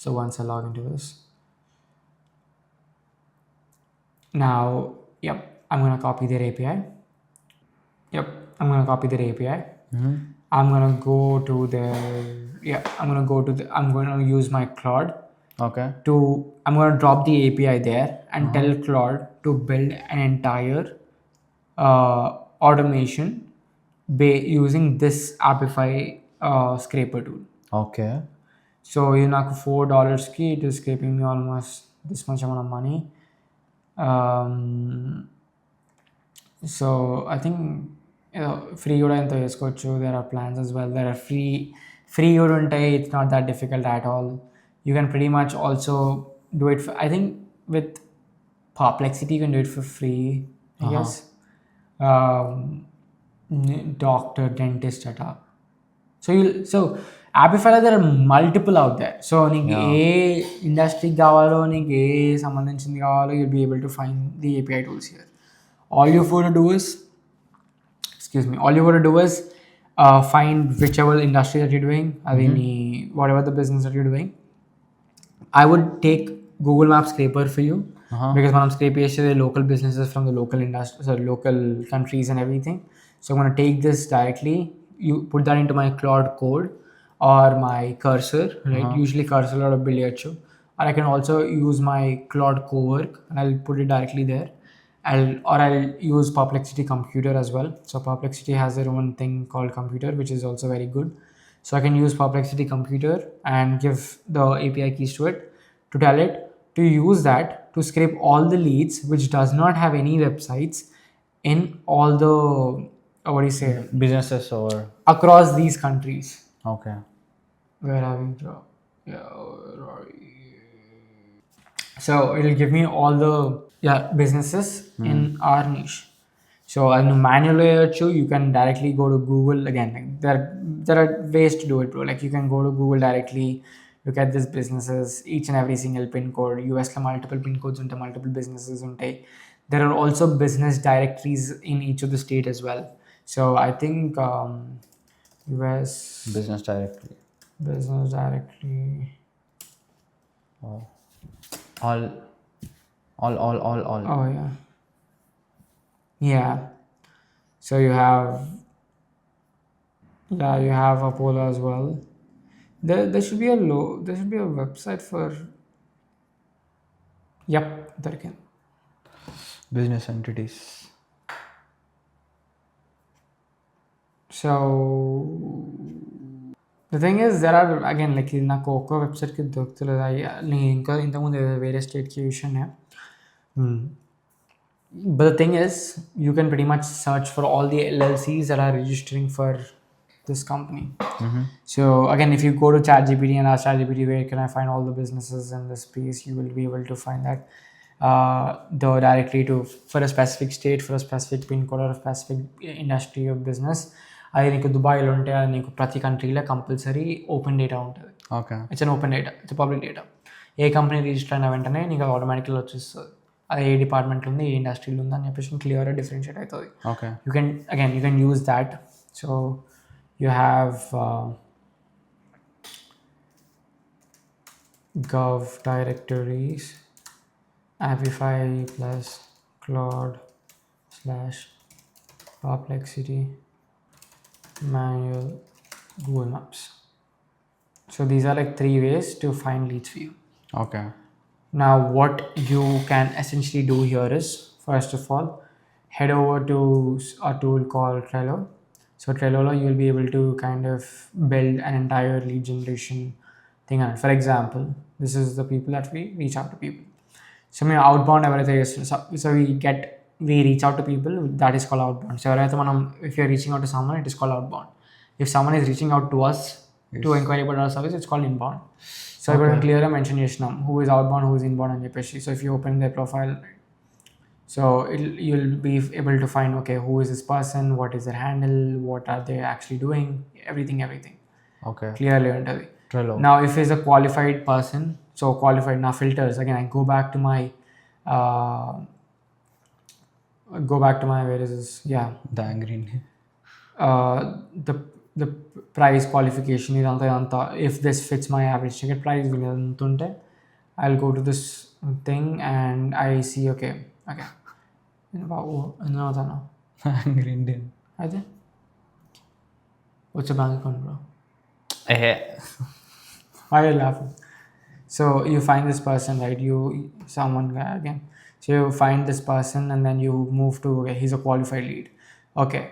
So once I log into this. Now, yep, I'm going to copy their API. Yep, I'm going to copy their API. I'm going to go to I'm going to use my Claude. Okay. I'm going to drop the API there and tell Claude to build an entire automation using this Appify scraper tool. Okay. So you know, $4 ki it is scraping me almost this much amount of money. So I think free కూడా ఎంతో చేసుకోవచ్చు. There are plans as well. There are free కూడా ఉంటాయి. It's not that difficult at all. You can pretty much also do it for, I think with Perplexity you can do it for free, I guess. Doctor, dentist setup. So యాపిఫైలో there are multiple out there. So నీకు ఏ ఇండస్ట్రీకి కావాలో, నీకు ఏ సంబంధించింది కావాలో, you'll be able to find the API tools here. All you for do is all you got to do is find whichever industry that you're doing, whatever the business that you're doing. I would take Google Maps scraper for you because when I'm scraping the local businesses from the local industry, so local countries and everything. So I'm going to take this directly, you put that into my Claude code or my cursor, right? Usually cursor or a billiard, or I can also use my Claude cowork and I'll put it directly there. I'll use Perplexity Computer as well. So Perplexity has their own thing called Computer, which is also very good. So I can use Perplexity Computer and give the API keys to it to tell it to use that to scrape all the leads which does not have any websites in all the what do you say businesses or across these countries. Okay. Where are we from? Yeah, where are we? So it'll give me all the businesses in our niche. So in manual layer too, you can directly go to Google again. Like there are ways to do it, bro. Like you can go to Google directly, look at these businesses, each and every single pin code. US la multiple pin codes unte, multiple businesses unte. There are also business directories in each of the state as well. So I think US business directory. Oh. All. Oh yeah. So you have Apollo as well. There should be a website for. Yep, there can. Business entities. So the thing is, there are again like నాకు ఒక్క వెబ్సైట్కి దొరుకుతలేదు. ఇంకా ఇంతకుముందు వేరే స్టేట్కి విషయం. But the thing is, you can pretty much search for all the LLCs that are registering for this company. So again, if you go to ChatGPT and ask ChatGPT where can I find all the businesses in this space, you will be able to find that directly for a specific state, for a specific pin code or a specific industry of business. అది నీకు దుబాయ్లో ఉంటే అది నీకు ప్రతి కంట్రీలో compulsory open data ఉంటుంది. Okay, it's an open data, it's public data. A company register అయిన వెంటనే నీకు ఆటోమేటిక్గా వచ్చేస్తుంది అది ఏ డిపార్ట్మెంట్లో ఉంది, ఏ ఇండస్ట్రీలో ఉంది అని చెప్పేసి క్లియర్గా డిఫరెన్షియేట్ అవుతుంది. Okay, you can use that. So you have gov directories, Amplify plus Claude / Perplexity manual Google Maps. So these are like 3 ways to find leads for you. Okay. Now what you can essentially do here is, first of all, head over to a tool called Trello. So Trello, you will be able to kind of build an entire lead generation thing. For example, this is the people that we reach out to people. So we outbound everything. So we reach out to people, that is called outbound. So if you're reaching out to someone, it is called outbound. If someone is reaching out to us to inquire about our service, it's called inbound. So I got clearly mention who is outbound, who is inbound and Jepeshi. So if you open their profile, so you'll be able to find, okay, who is this person, what is their handle, what are they actually doing, everything. Okay. Clearly under the Trello. Now if it's a qualified person, so qualified, now filters, again I go back to my where is this? Yeah. The green. The price qualification is if this fits my average ticket price, I'll go to this thing and I see okay. Green din. What's your bank account, bro? Why are you laughing? So you find this person, right? So you find this person and then you move to, okay, he's a qualified lead. Okay,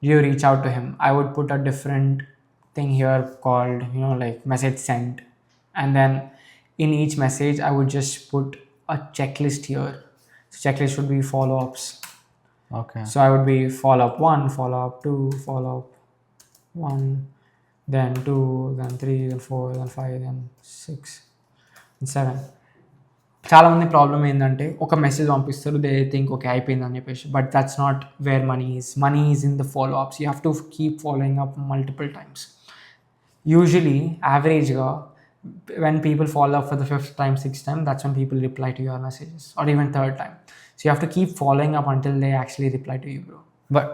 you reach out to him. I would put a different thing here called, like message sent. And then in each message, I would just put a checklist here. So checklist should be follow-ups. Okay. So I would be follow-up 1, follow-up 2, follow-up 1, then 2, then 3, then 4, then 5, then 6, and 7. చాలా మంది problem ఏంటంటే ఒక message పంపిస్తారు, they think okay అయిపోయిందని చెప్పేసి, but that's not wear money is in the follow ups. You have to keep following up multiple times. usually average when people follow up for the 5th time, 6th time, that's when people reply to your messages, or even 3rd time. So you have to keep following up until they actually reply to you, bro. But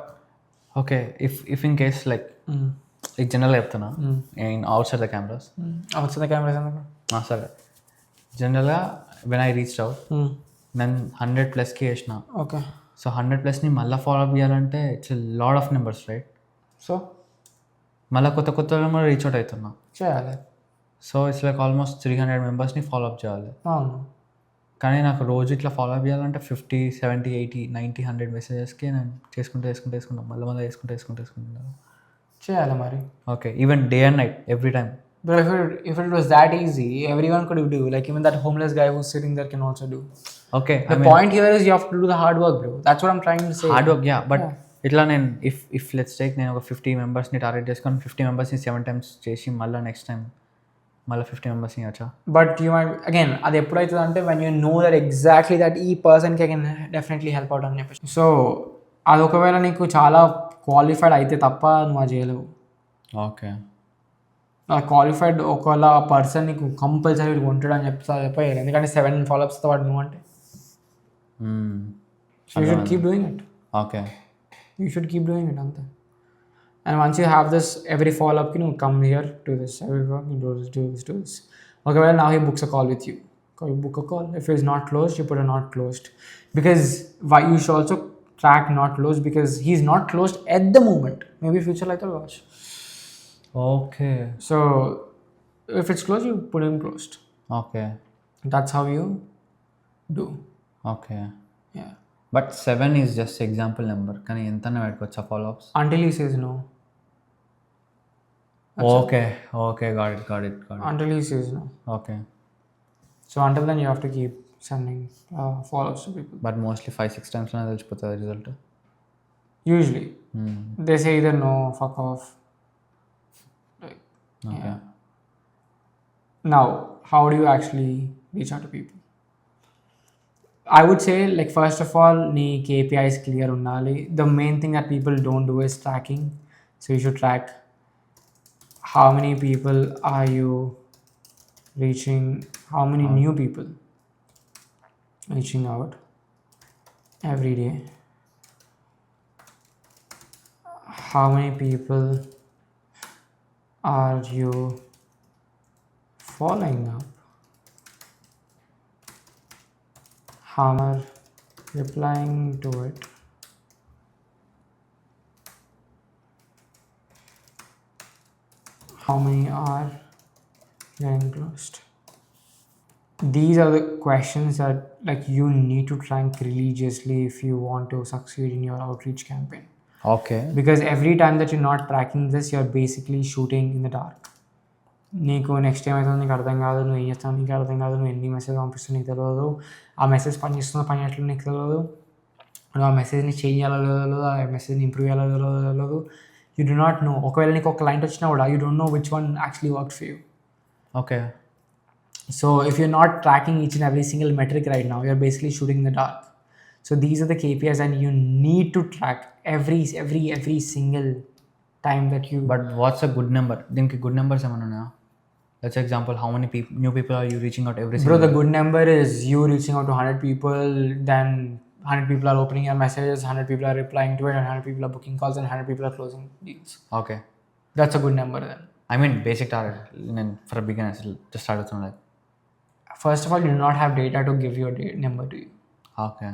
okay, if in case like like జనరల్గా చెప్తున్నా in out side the cameras వచ్చింది cameras సరే జనరల్గా when I reach out నేను 100+కి వేసిన okay. So 100+ని మళ్ళీ follow up చేయాలంటే it's lot of numbers right. So మళ్ళీ కొత్త నెంబర్ రీచ్ అవుట్ అవుతున్నా చేయాలి. సో ఇట్స్ లైక్ ఆల్మోస్ట్ 300 మెంబర్స్ని ఫాలో అప్ చేయాలి. అవును. కానీ నాకు రోజు ఇట్లా ఫాలో అప్ చేయాలంటే 50, 70, 80, 90, 100 మెసేజెస్కి నేను చేసుకుంటూ మళ్ళీ చేసుకుంటున్నాను. చేయాలి మరి. Okay, even day and night every time. But if it was that easy, everyone could do. Like even that homeless guy who's sitting there can also do. Okay. The point here is you have to do the hard work, bro. That's what I'm trying to say. Hard work, yeah. But ఇట్లా నేను if let's take నేను ఒక 50 మెంబర్స్ని target చేసుకొని 50 మెంబర్స్ని 7 times చేసి మళ్ళీ next time మళ్ళీ 50 మెంబర్స్ని వచ్చా. But you might again అది ఎప్పుడైతుంది అంటే when you know that exactly that ఈ పర్సన్కి I can definitely help out అని చెప్పేసి. సో అది ఒకవేళ నీకు చాలా క్వాలిఫైడ్ అయితే తప్ప నువ్వు అది చేయలేవు. ఓకే. క్వాలిఫైడ్ ఒకవేళ ఆ పర్సన్ నీకు కంపల్సరీ ఉంటాడు అని చెప్పారు, ఎందుకంటే 7 follow-ups వాడు నువ్వు అంటే. So you should keep doing it. Okay, you should keep doing it అంతే. And once you have this every ఫాలోఅప్కి నువ్వు come here to this every do this. ఒకవేళ now he books a call with you, you book a call. If it is not closed, you put a not closed, because why you should also track not closed, because he's not closed at the moment, maybe future like that watch. Okay. So if it's closed, you put him closed. Okay. That's how you do. Okay. Yeah. But 7 is just example number. కానీ ఎంతనే పెట్టుకోవచ్చా follow-ups? Until he says no. Okay. Got it. Until he says no. Okay. So until then you have to keep sending follow-ups to people. But mostly 5-6 times na తెలిసిపోతుంది result. Usually. They say either no, fuck off. Okay. Yeah. Now, how do you actually reach out to people? I would say, like, first of all, nee KPIs clear unnali. The main thing that people don't do is tracking. So you should track how many people are you reaching, how many new people reaching out every day, how many people are you following up, how are replying to it, how many are getting closed. These are the questions that like you need to track religiously if you want to succeed in your outreach campaign. Okay. Because every time that you're not tracking this, you're basically shooting in the dark. నీకు next time అవుతుంది నీకు అర్థం కాదు, నువ్వు ఏం చేస్తావు నీకు అర్థం కాదు, నువ్వు ఎన్ని మెసేజ్ పంపిస్తావు నీకు తెలియదు, ఆ మెసేజ్ పని చేస్తున్న పని ఎట్లా నీకు తెలియదు, నువ్వు ఆ మెసేజ్ని చేంజ్ చేయాలో తెలియదు, ఆ మెసేజ్ని ఇంప్రూవ్ చేయాలో తెలియదు. You do not know. ఒకవేళ నీకు ఒక క్లయింట్ వచ్చినా కూడా you don't know which one actually work for you. Okay. So if you're not tracking each and every single metric right now, you're basically shooting in the dark. So these are the KPIs and you need to track every single time that you. But what's a good number? దీనికి good numbers ఏమైనా ఉన్నాయా? Let's example, how many new people are you reaching out every single Bro, the good number is you reaching out to 100 people, then 100 people are opening your messages, 100 people are replying to it, and 100 people are booking calls, and 100 people are closing deals. Okay. That's a good number then. I mean basic target for beginners just start with like. First of all, you do not have data to give your number to you. Okay.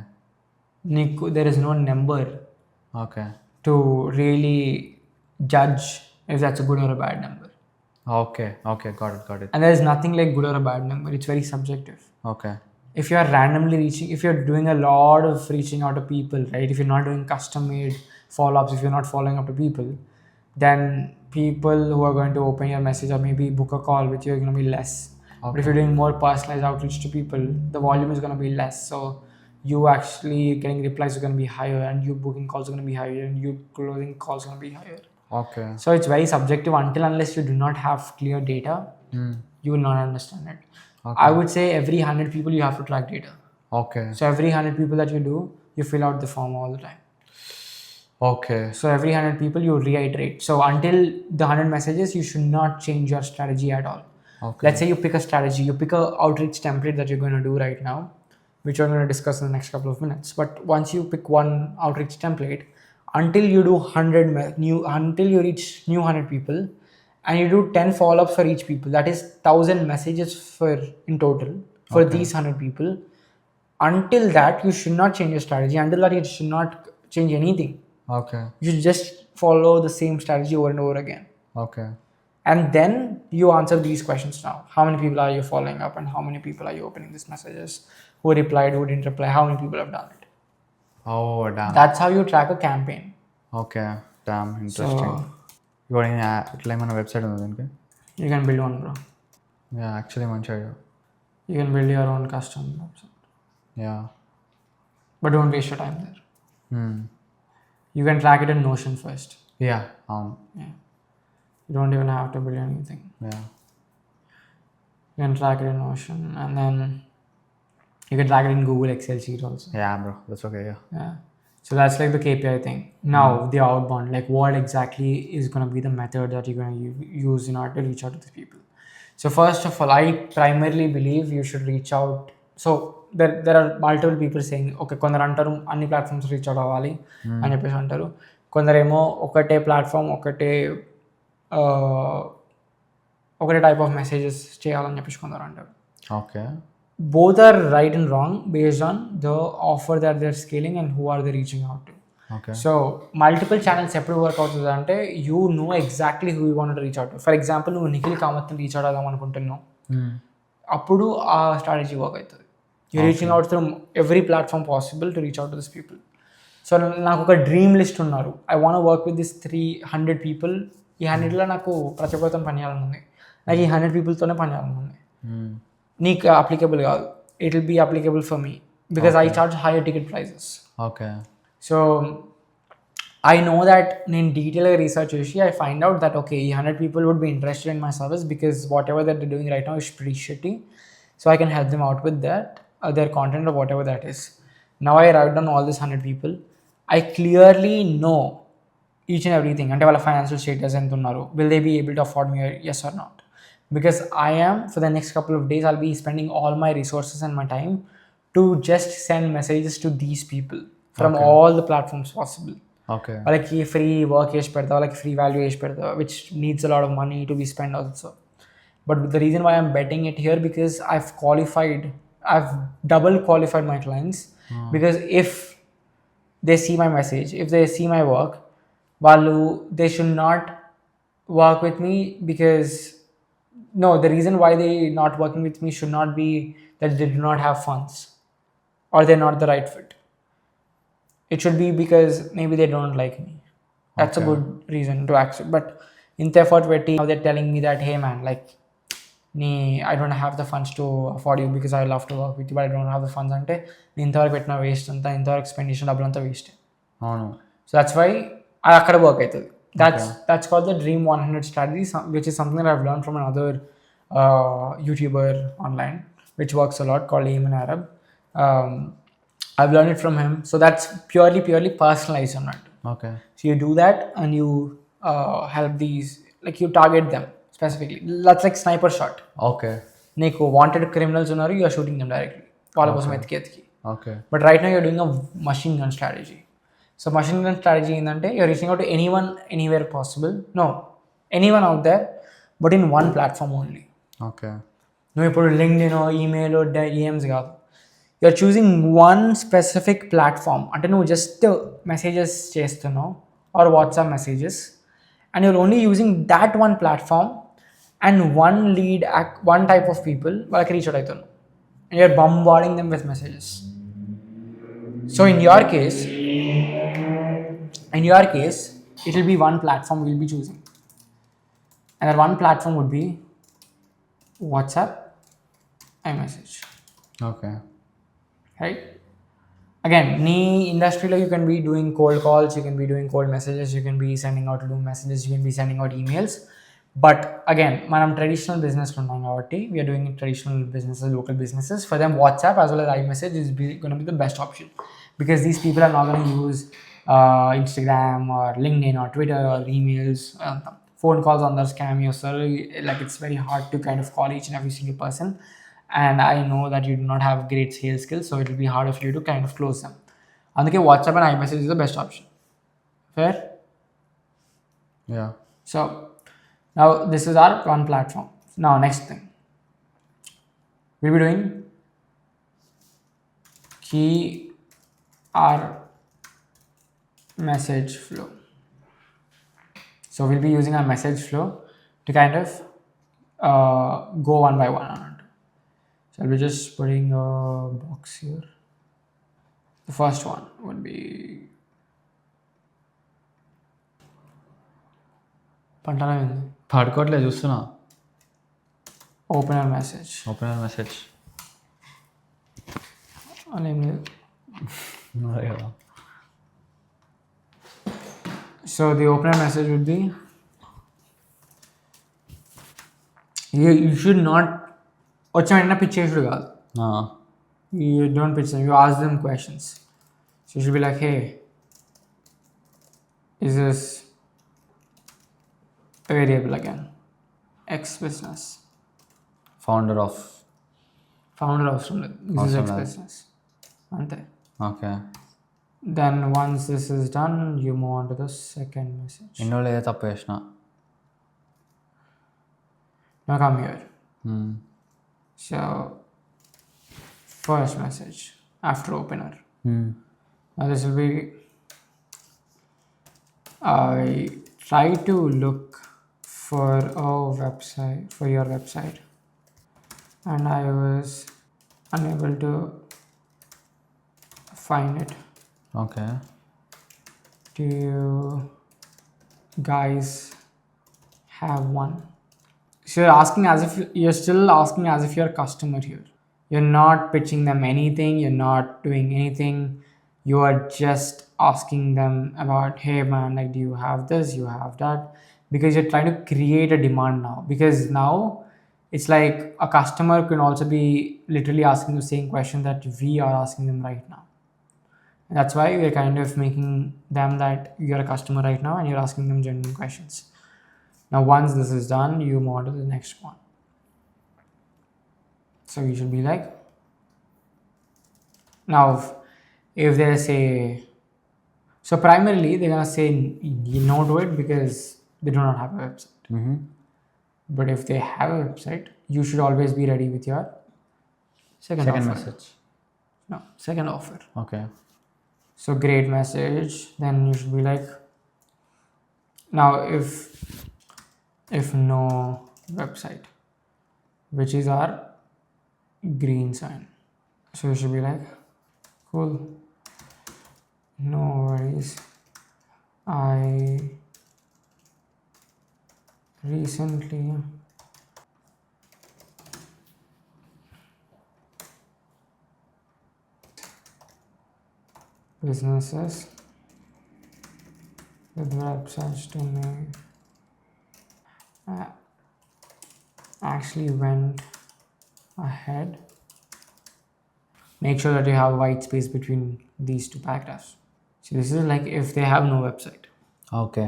There is no number Okay. to really judge if that's a good or a bad number. Okay. Got it. And there is nothing like good or a bad number. It's very subjective. Okay. If you are randomly reaching, if you're doing a lot of reaching out to people, right? If you're not doing custom-made follow-ups, if you're not following up to people, then people who are going to open your message or maybe book a call with you are going to be less. Okay. But if you're doing more personalized outreach to people, the volume is going to be less. So you actually getting replies are going to be higher, and you booking calls are going to be higher, and you closing calls are going to be higher. Okay. So it's very subjective unless you do not have clear data, you will not understand it. Okay. I would say every 100 people you have to track data. Okay. So every 100 people that you do, you fill out the form all the time. Okay. So every 100 people you reiterate. So until the 100 messages, you should not change your strategy at all. Okay. Let's say you pick a strategy, you pick a outreach template that you're going to do right now, which we're going to discuss in the next couple of minutes. But once you pick one outreach template, until you do 100 until you reach new 100 people, and you do 10 follow-ups for each people, that is 1000 messages for in total for Okay. these 100 people. Until that, you should not change your strategy. Until that, you should not change anything. Okay. You should just follow the same strategy over and over again. Okay. And then you answer these questions now. How many people are you following up, and how many people are you opening these messages? Who replied, who didn't reply, how many people have done it? Oh, damn. That's how you track a campaign. Okay. Damn, interesting. So You got any ఇట్లా ఏమైనా website ఉందా దీనికి? you can build one, bro. Yeah, actually మంచి idea. You can build your own custom website. Yeah. But don't waste your time there. Hmm. You can track it in Notion first. Yeah. అవును. Yeah. You don't even have to build anything. Yeah. You can track it in Notion, and then you can track it in Google Excel sheet also. Yeah, bro. That's okay. Yeah. Yeah. So that's like the KPI thing. Now the outbound, like what exactly is going to be the method that you're going to use in order to reach out to these people. So first of all, I primarily believe you should reach out. So there are multiple people saying, okay, కొందరు అంటారు అన్ని platforms reach out అవ్వాలి అని చెప్పేసి అంటారు. కొందరేమో ఒకటే platform ఒకటే టైప్ ఆఫ్ మెసేజెస్ చేయాలని చెప్పేసి కొందరు అంటారు. Okay. Both are right and wrong based on the offer that they're scaling and who are they reaching out to. Okay. So multiple channels ఎప్పుడు వర్క్ అవుతుంది అంటే you know exactly who you want reach out. For example నువ్వు Nikhil కామత్ని reach out అవుదాం అనుకుంటున్నావు, అప్పుడు ఆ strategy work అవుతుంది. You reaching out through every platform possible to reach out to this people. So నాకు ఒక డ్రీమ్ లిస్ట్ ఉన్నారు, I want work with this 300 people. ఈ 100లో నాకు ప్రతి ఒక్కరితో పని చేయాలని ఉంది, నాకు ఈ 100 పీపుల్తోనే పని చేయాలని ఉంది. నీకు అప్లికబుల్ కాదు, it will be applicable for me because I charge higher ticket prices. Okay. So I know that నేను డీటెయిల్గా రీసెర్చ్ చేసి I find out that okay ఈ 100 people would be interested in my service because whatever that they doing right now is pretty shitty. So I can help them out with that their content or whatever that is. Now I write down all these 100 people. I clearly know each and everything. అంటే వాళ్ళ financial status ఎంత ఉన్నారు, will they be able to afford me, yes or not? Because I am, for the next couple of days, I'll be spending all my resources and my time to just send messages to these people from all the platforms possible. Okay. వాళ్ళకి free work చేసి పెడతా, వాళ్ళకి free value చేసి పెడతా, which needs a lot of money to be spent also. But the reason why I'm betting it here because I've double qualified my clients. Because if they see my message, if they see my work, they should not work with me because no, the reason why they not working with me should not be that they do not have funds or they're not the right fit. It should be because maybe they don't like me. That's a good reason to accept. But in effort now they're telling me that hey man, like I don't have the funds to afford you because I love to work with you, but I don't have the funds అంటే నేను ఇంతవరకు పెట్టిన waste అంతా, ఇంతవరకు ఎక్స్పెండిషన్ డబ్బులు అంతా waste. అవును. So that's why అది అక్కడ వర్క్ అవుతుంది. That's called the Dream 100 strategy, which is something that I've learned from another YouTuber online, which works a lot, called Ayman Arab. I've learned it from him. So that's purely personalized on it. Okay. So you do that and you help these, like you target them specifically. That's like sniper shot. Okay. నీకు wanted criminals ఉన్నారు, you are shooting them directly వాళ్ళ కోసం ఎతికి. Okay. But right now you're doing a machine gun strategy. So machine gun strategy ఏంటంటే you're reaching out to anyone anywhere possible, no anyone out there but in one platform only. Okay. నువ్వు ఇప్పుడు LinkedIn, email, DMs కాదు, you're choosing one specific platform. అంటే నువ్వు just messages చేస్తున్నావు or WhatsApp messages and you're only using that one platform and one lead, one type of people వాళ్ళకి reach out అవుతాను, and you're bombarding them with messages. So in your case it will be one platform we'll be choosing, and that one platform would be WhatsApp, iMessage. Okay. Right? Again, నీ ఇండస్ట్రీలో you can be doing cold calls, you can be doing cold messages, you can be sending out loom messages, you can be sending out emails. But again, మనం traditional బిజినెస్లో ఉన్నాం కాబట్టి we're doing traditional businesses, local businesses. For them WhatsApp as well as iMessage is going to be the best option because these people are not going to use Instagram or LinkedIn or Twitter or emails, phone calls on the scam you, sir. Like it's very hard to kind of call each and every single person, and I know that you do not have great sales skills, so it will be harder for you to kind of close them. అందుకే WhatsApp and iMessage is the best option. Fair? Yeah. So now this is our one platform. Now next thing we'll be doing key our message flow. So we'll be using our message flow to kind of go one by one on it. So I'll be just putting a box here. The first one would be పడుకోవట్లేదు చూస్తున్నా. opener message. Opener message కదా. So the opener message would be you should not వచ్చి వెంటనే pitch చేసుడు కాదు. You don't pitch them, you ask them questions. So you should be like, hey, is this a variable again? X business. Founder of Founder అవసరం లేదు. This is X అవసరం లేదు. business. అంతే. Okay. Then once this is done, you move on to the second message. ఎన్నో ఏదో తప్పు చేసిన. Now come here. So first message after opener. Now this will be, I try to look for a website, for your website, and I was unable to find it. Okay. Do you guys have one? So you're asking as if you're still asking as if you're a customer here. You're not pitching them anything, you're not doing anything. You are just asking them about, hey man, like, do you have this, you have that, because you're trying to create a demand now. Because now it's like a customer can also be literally asking the same question that we are asking them right now. And that's why we're kind of making them that you're a customer right now and you're asking them genuine questions. Now once this is done, you move on to the next one. So you should be like, now if they say, so primarily they're gonna say no to it because they do not have a website. But if they have a website, you should always be ready with your second offer. Message. No, second offer. Okay. So great message. Then you should be like, now if no website, which is our green sign. So you should be like, cool, no worries, I recently businesses with websites to make actually went ahead. Make sure that you have white space between these two paragraphs. So this is like if they have no website. Okay.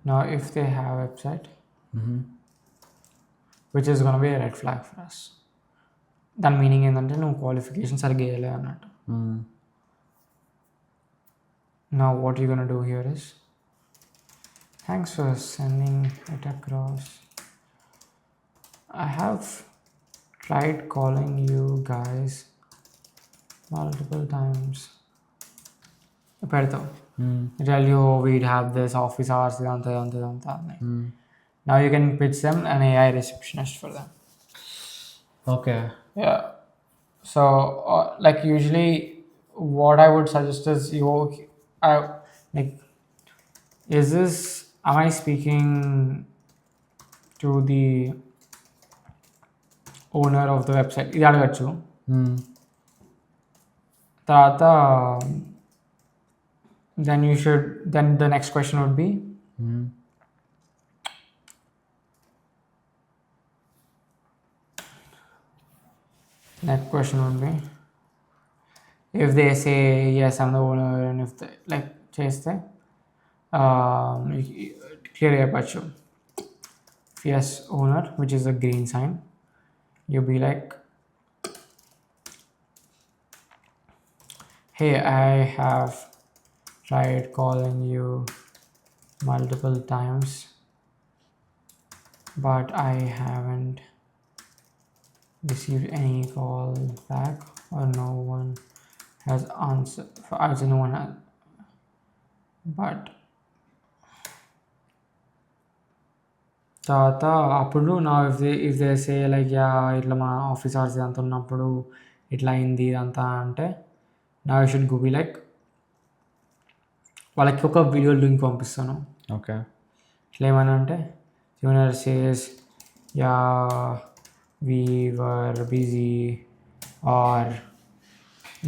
Now if they have a website, which is going to be a red flag for us. దాని meaning ఏంటంటే నువ్వు qualification సరిగ్గా వేయలే అన్నట్టు. Now what you're going to do here is, thanks for sending it across. I have tried calling you guys multiple times. పెడతావు. Tell you we'd have this office hours ఇదంతా. Now you can pitch them an AI receptionist for them. Okay. Yeah. So like usually what I would suggest is like, am I speaking to the owner of the website? ఇది అడగచ్చు. తర్వాత then the next question would be, If they say yes, I'm the owner, and if they like చేస్తే clear చెప్పచ్చు. If yes, owner, which is a green sign, you'll be like, hey, I have tried calling you multiple times, but I haven't received any call back, or no one has answered. Actually, no one has, but తర్వాత అప్పుడు నా if they say like yeah ఇట్లా మా office hours ఇదంతా ఉన్నప్పుడు ఇట్లా అయింది ఇదంతా అంటే నా షుడ్ గో బి లైక్ వాళ్ళకి ఒక వీడియో లింక్ పంపిస్తాను. ఓకే. ఇట్లా ఏమన్నా అంటే owner says yeah we were busy or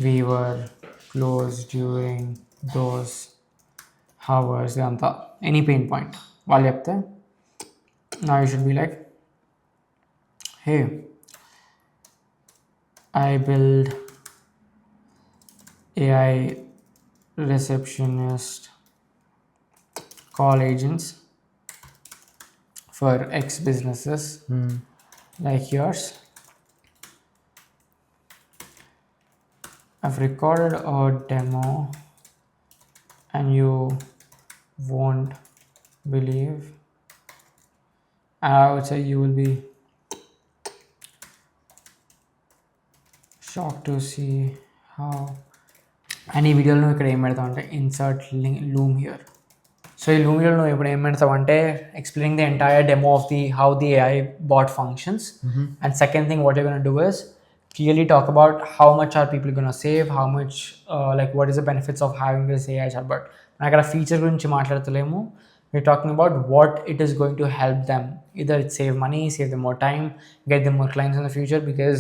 we were close during those hours ఇదంతా ఎనీ పెయిన్ పాయింట్ వాళ్ళు చెప్తే now you should be like, hey, I build AI receptionist call agents for X businesses like yours. I've recorded a demo and you won't believe. I would say you will be shocked to see how. And ఈ వీడియోలో ఇక్కడ ఏం పెడతావు అంటే insert loom here. So ఈ loom here నువ్వు ఇప్పుడు ఏం పెడతావు అంటే explaining the entire demo of the how the AI bot functions. And second thing what you're going to do is clearly talk about how much are people going to save, how much like what is the benefits of having this AI chatbot. నాకు అక్కడ feature గురించి మాట్లాడతలేము. We're talking about what it is going to help them. Either it save money, save them more time, get them more clients in the future, because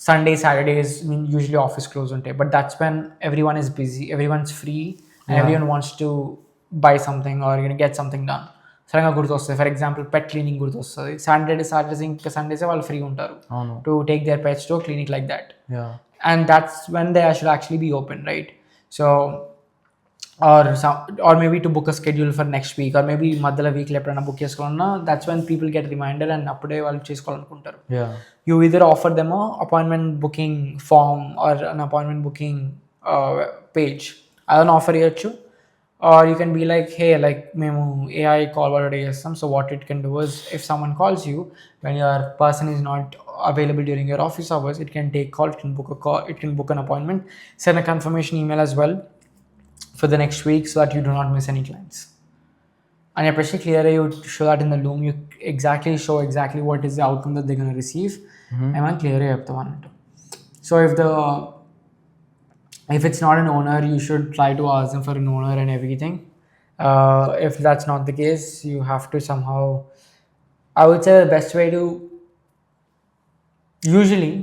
Sunday, Saturdays usually office close on day, but that's when everyone is busy, everyone's free, and everyone wants to buy something or get something done. సడన్గా గుర్తొస్తుంది. For example pet cleaning గుర్తొస్తుంది. Saturdays ఇంకా సండేసే వాళ్ళు free ఉంటారు to take their pets to clinic like that. And that's when they should actually be open, right? So or maybe to book a schedule for next week, or maybe మధ్యలో వీక్లో ఎప్పుడైనా book చేసుకోవాలన్నా that's when people get reminder and అప్పుడే వాళ్ళు చేసుకోవాలనుకుంటారు. You either offer them a appointment booking form or an appointment booking page. అదొన offer చేయొచ్చు. Or you can be like, hey, like మేము AI call already చేస్తాం. So what it can do is if someone calls you when your person is not available during your office hours, it can take call, it can book a call, it can book an appointment, send a confirmation email as well for the next week so that you do not miss any clients. And especially clear you show that in the loom, you exactly show exactly what is the outcome that they're going to receive. And then clear up the one. So if it's not an owner, you should try to ask them for an owner and everything. If that's not the case, you have to somehow, I would say the best way to usually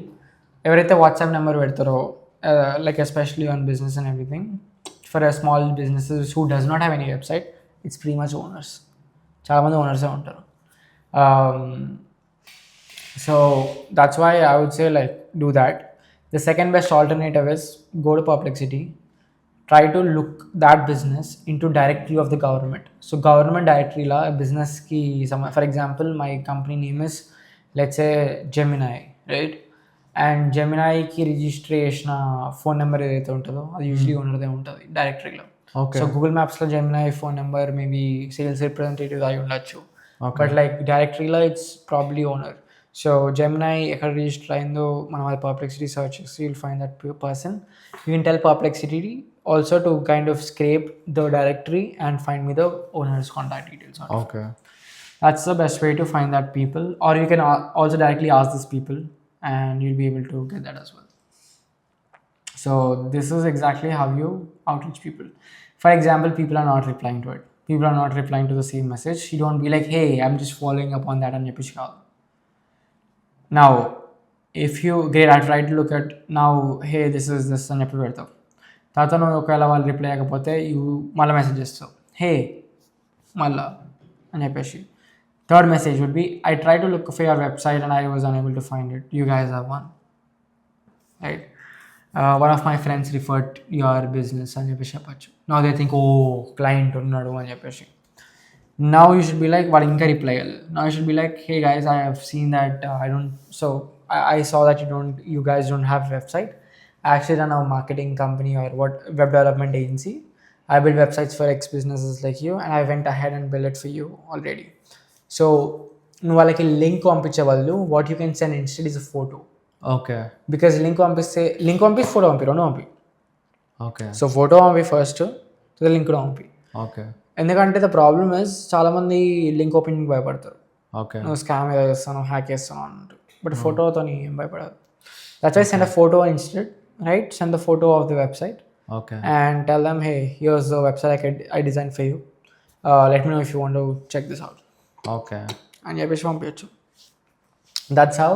ఎవరైతే WhatsApp number పెడతారో like especially on business and everything, for a small businesses who does not have any website, it's pretty much owners. చాలా మంది ఓనర్సే ఉంటారు. So that's why I would say like do that. The second best alternative is go to Perplexity, try to look that business into directory of the government. So government directory la business ki for example my company name is, let's say, Gemini, right? And జెమినాయికి register చేసిన phone number ఏదైతే ఉంటుందో అది usually ఓనర్దే ఉంటుంది డైరెక్టరీలో. So Google మ్యాప్స్లో Gemini phone number maybe sales representative అయి ఉండొచ్చు, బట్ లైక్ డైరెక్టరీలో it's probably owner. So Gemini ఎక్కడ రిజిస్టర్ అయిందో మనం అది పర్ప్లెక్సిటీ సర్చ్ చేసి will find that person. You can tell Perplexity also to kind of scrape the directory and find me the owner's contact details. Okay. That's the best way to find that people, or you can also directly ask these people and you'll be able to get that as well. So this is exactly how you outreach people. For example, people are not replying to it. People are not replying to the same message. You don't be like, hey, I'm just following up on that and చెప్పేసి కాదు. Now, if you great, I try to look at now, hey, this is this అని చెప్పి పెడతావు. తర్వాత నువ్వు ఒకవేళ వాళ్ళు reply అయ్యకపోతే మళ్ళీ మెసేజ్ చేస్తావు, హే మళ్ళా అని చెప్పేసి. Third message would be, I tried to look for your website and I was unable to find it. You guys have one, right? one of my friends referred your business అని చెప్పేసి చెప్పచ్చు. Now they think, oh, client ఉన్నాడు అని చెప్పేసి. Now you should be like, వాడు ఇంకా reply అయ్యాలి. Now you should be like, hey guys, I have seen that I saw that you guys don't have a website. I actually run a marketing company or web development agency. I build websites for X businesses like you, and I went ahead and built it for you already. So నువ్వు వాళ్ళకి link పంపించే వాళ్ళు what you can send instead is a photo. Okay because link పంపి photo పంపి రెండు పంపి. Okay so photo పంపి first, link కూడా పంపి. ఓకే ఎందుకంటే ద ప్రాబ్లమ్ ఇస్ చాలామంది లింక్ ఓపెనింగ్ భయపడతారు. ఓకే నువ్వు స్కామ్ ఏదో చేస్తాను, హ్యాక్ చేస్తాను అన్నట్టు. బట్ ఫోటోతో ఏం భయపడదు. That's why send a photo instead, right? Send the photo of the website okay and tell them, hey, here's the website I designed for you. Let me know if you want to check this out. Okay అని చెప్పేసి పంపించచ్చు. That's how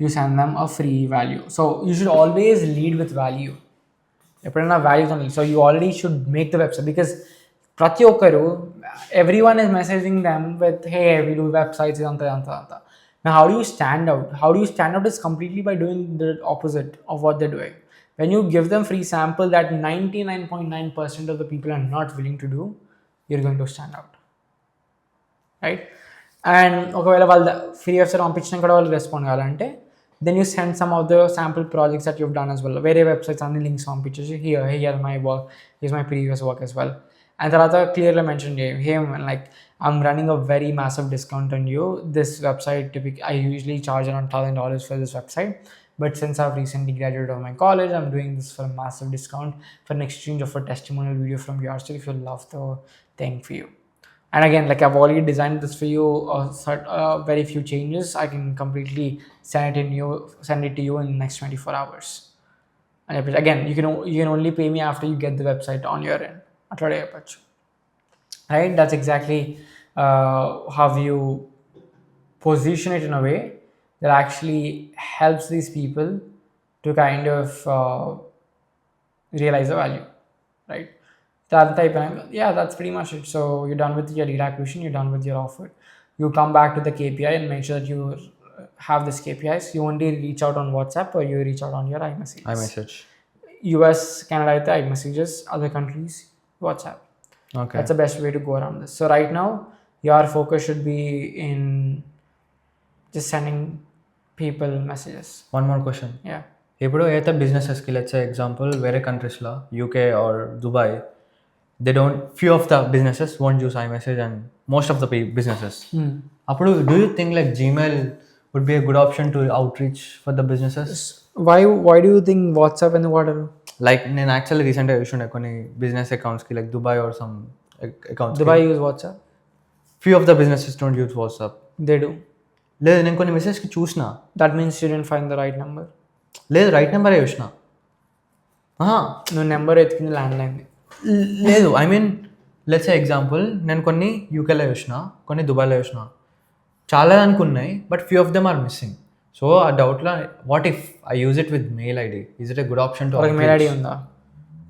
you send them a free value. So you should always lead with value. ఎప్పుడైనా వాల్యూతో lead. So you already should make the website, because ప్రతి ఒక్కరు, everyone is messaging them with, hey, we do websites అంతా. Now how do you stand out? How do you stand out is completely by doing the opposite of what they're doing. When you give them free sample that 99.9% of the people are not willing to do, you're going to stand out, right? And ఒకవేళ వాళ్ళు free website పంపించినా కూడా వాళ్ళు respond కావాలంటే then you send some of the sample projects that you've done as well. వేరే websites అన్ని links పంపించేసి here my work, here my previous work as well. And తర్వాత క్లియర్గా మెన్షన్ చేయం, hey like I'm running a very massive discount on you. This website I usually charge around $1,000 for this website, but since I've recently graduated from my college, I'm doing this for a massive discount for an exchange of a testimonial video from yours if you love the thing for you. And again, like I've already designed this for you, very few changes. I can completely send it to you in the next 24 hours. And again, you can only pay me after you get the website on your end. Right? That's exactly how you position it in a way that actually helps these people to kind of realize the value, right? That type, yeah, that's pretty much it. So you're done with your lead acquisition, you're done with your offer. You come back to the KPI and make sure that you have this KPIs. You only reach out on WhatsApp or you reach out on your iMessage. US, Canada, iMessages. Other countries, WhatsApp. Okay. That's the best way to go around this. So right now, your focus should be in just sending people messages. One more question. Yeah. ఇప్పుడు ఏదైతే బిజినెసెస్కి let's example వేరే కంట్రీస్లో UK or Dubai, they don't few of the businesses won't use iMessage and most of the businesses. అప్పుడు do you think like Gmail would be a good option to outreach for the businesses? Why do you think WhatsApp and whatever? Like నేను actually రీసెంట్గా చూస్తుండే కొన్ని business అకౌంట్స్కి like Dubai or some accounts. Dubai use WhatsApp? Few of the businesses don't use WhatsApp. They do. లేదు, నేను కొన్ని మెసేజ్కి చూసిన. That means you didn't find the right number. లేదు, రైట్ నెంబరే చూసిన. నువ్వు నెంబర్ ఎత్తుకుంది ల్యాండ్లైన్. లేదు, ఐ మీన్ లెట్స్ ఎగ్జాంపుల్ నేను కొన్ని యూకేలో చూసిన, కొన్ని దుబాయ్లో చూసిన, చాలా అనుకున్నాయి, but few of them are missing. So ఆ డౌట్లో what if I use it with mail ID, is it a good option to? Mail ID ఉందా?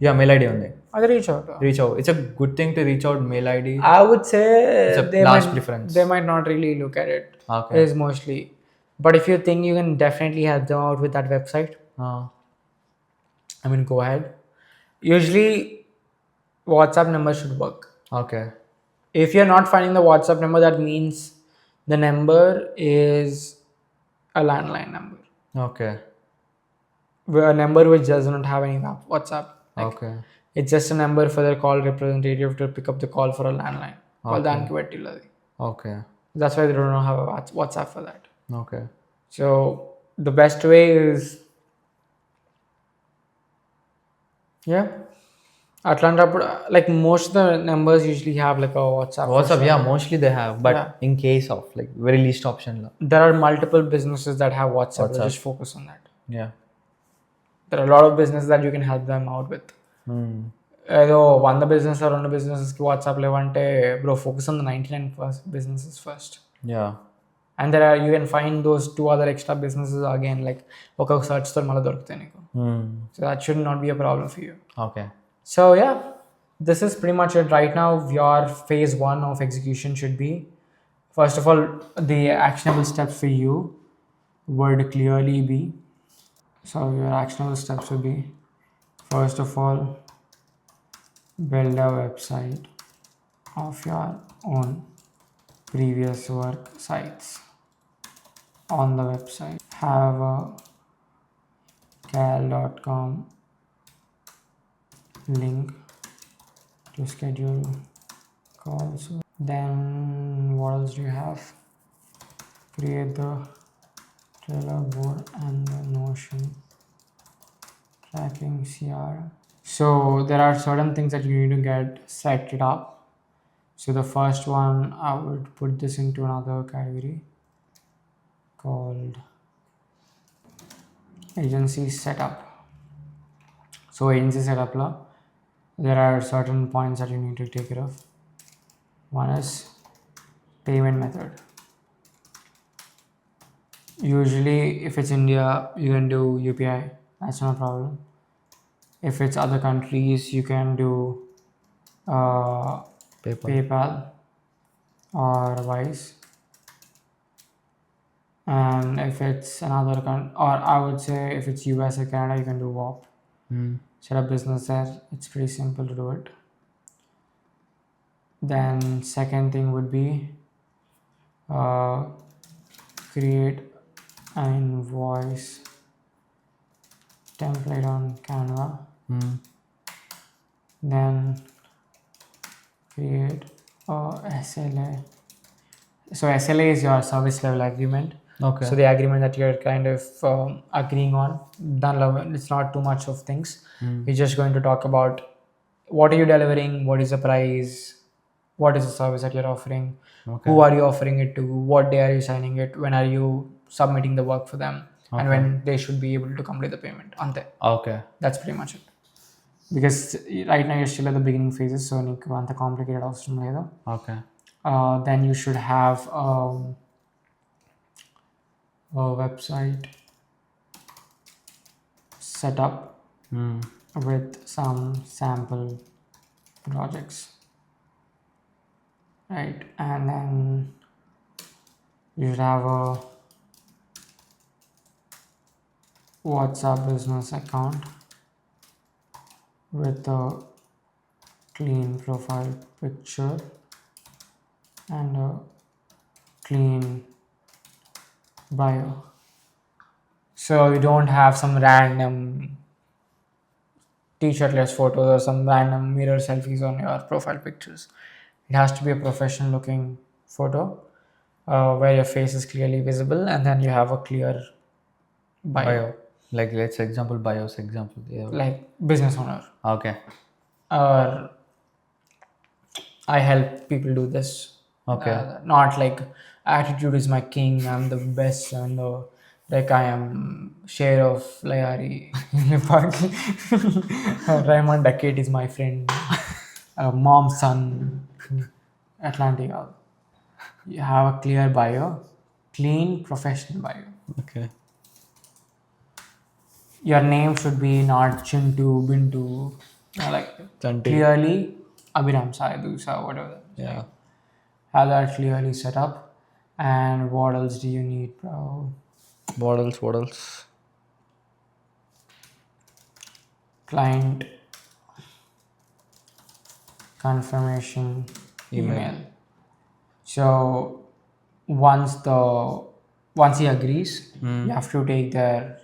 యా, మెయిల్ ఐడి ఉంది. అది reach out. It's a good thing to reach out mail ID. I would say last preference. They might not really look at it. Okay. Is mostly. But if you think you can definitely help them out with that website, I mean, go ahead. Usually, WhatsApp number should work. Okay. If you're not finding the WhatsApp number, that means the number is a landline number. Okay. A number which does not have any WhatsApp. Okay. It's just a number for the call representative to pick up the call for a landline. దానికి పెట్టిల్లది. Okay. That's why they don't have a WhatsApp for that. Okay. So the best way is, yeah, అట్లాంటప్పుడు like most of the numbers usually have like a WhatsApp. Yeah, mostly they have, but Yeah. in case of like very least option la. There are multiple businesses that have WhatsApp. Just focus on that. Yeah. There are a lot of businesses that you can help them out with. ఏదో 100 business or 200 businesses WhatsApp లేవంటే bro focus on the 99 businesses first. Yeah. And there are, you can find those 2 other extra businesses again, like ఒక search తో మళ్ళీ దొరుకుతాయి నీకు. So that should not be a problem for you. Okay. So yeah, this is pretty much it. Right now your phase 1 of execution should be, first of all, the actionable steps for you would clearly be So your actionable steps would be, first of all, build a website of your own previous work sites. On the website, have a cal.com link to schedule calls. Then what else do you have? Create the Trello board and the Notion tracking CRM. So there are certain things that you need to get set it up. So the first one, I would put this into another category called agency setup. So agency setup la, there are certain points that you need to take care of. One is payment method. Usually if it's India, you can do UPI, that's no problem. If it's other countries, you can do PayPal or Wise. And if it's another country, or I would say if it's US or Canada, you can do WAP. Set up business there. It's pretty simple to do it. Then second thing would be create an invoice template on Canva. Then create a SLA. So SLA is your service level agreement. Okay. So the agreement that you're kind of agreeing on, it's not too much of things. You're just going to talk about what are you delivering, what is the price, what is the service that you're offering, who are you offering it to, what day are you signing it, when are you submitting the work for them, and when they should be able to complete the payment. Ante. Okay. That's pretty much it. Because right now you're still at the beginning phases, so నీకు అంత complicated అవసరం లేదు. Okay. Then you should have a website set up with some sample projects, right? And then you should have a WhatsApp business account with a clean profile picture and a clean bio. So you don't have some random t-shirtless photos or some random mirror selfies on your profile pictures. It has to be a professional looking photo where your face is clearly visible, and then you have a clear bio. Like let's example bios example. Yeah. Like business owner, Okay. or I help people do this. Okay. Not like attitude is my king, I'm the best, and like I am share of Layari. Raymond Duckett is my friend. Mom's son. Atlantic. You have a clear bio, clean professional bio. Okay. Your name should be not Chintu, Bintu, like Chanti. clearly Abhiram, Saidusa, whatever. Yeah. Have that clearly set up. And what else do you need, bro? What else? Client confirmation email. So once he agrees, you have to take their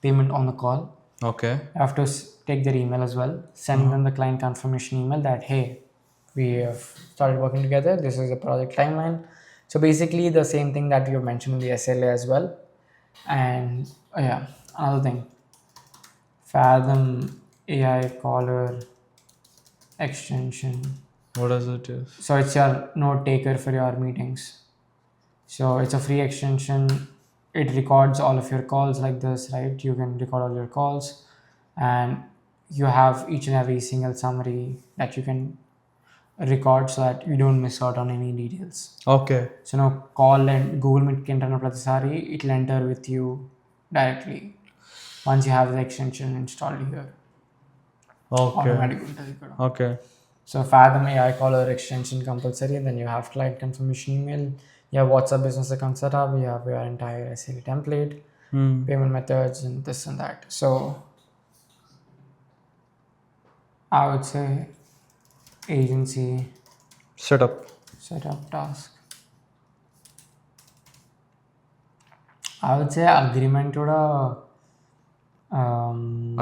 payment on the call. Okay. You have to take their email as well. Send them the client confirmation email that, hey, we have started working together. This is the project timeline. So basically the same thing that you mentioned in the SLA as well. And yeah, another thing, Fathom AI caller extension. What does it do? So it's your note taker for your meetings. So it's a free extension. It records all of your calls like this, right? You can record all your calls, and you have each and every single summary that you can record so that you don't miss out on any details. Okay. So now call and Google Meet ki enter pratisari, it will enter with you directly once you have the extension installed here. Okay. Automatic untadi ikkada. Okay. So Fathom AI caller extension compulsory, and then you have client confirmation email, you have WhatsApp business account setup, you have your entire SLA template, payment methods and this and that. So I would say agency setup. setup task. I would say agreement కూడా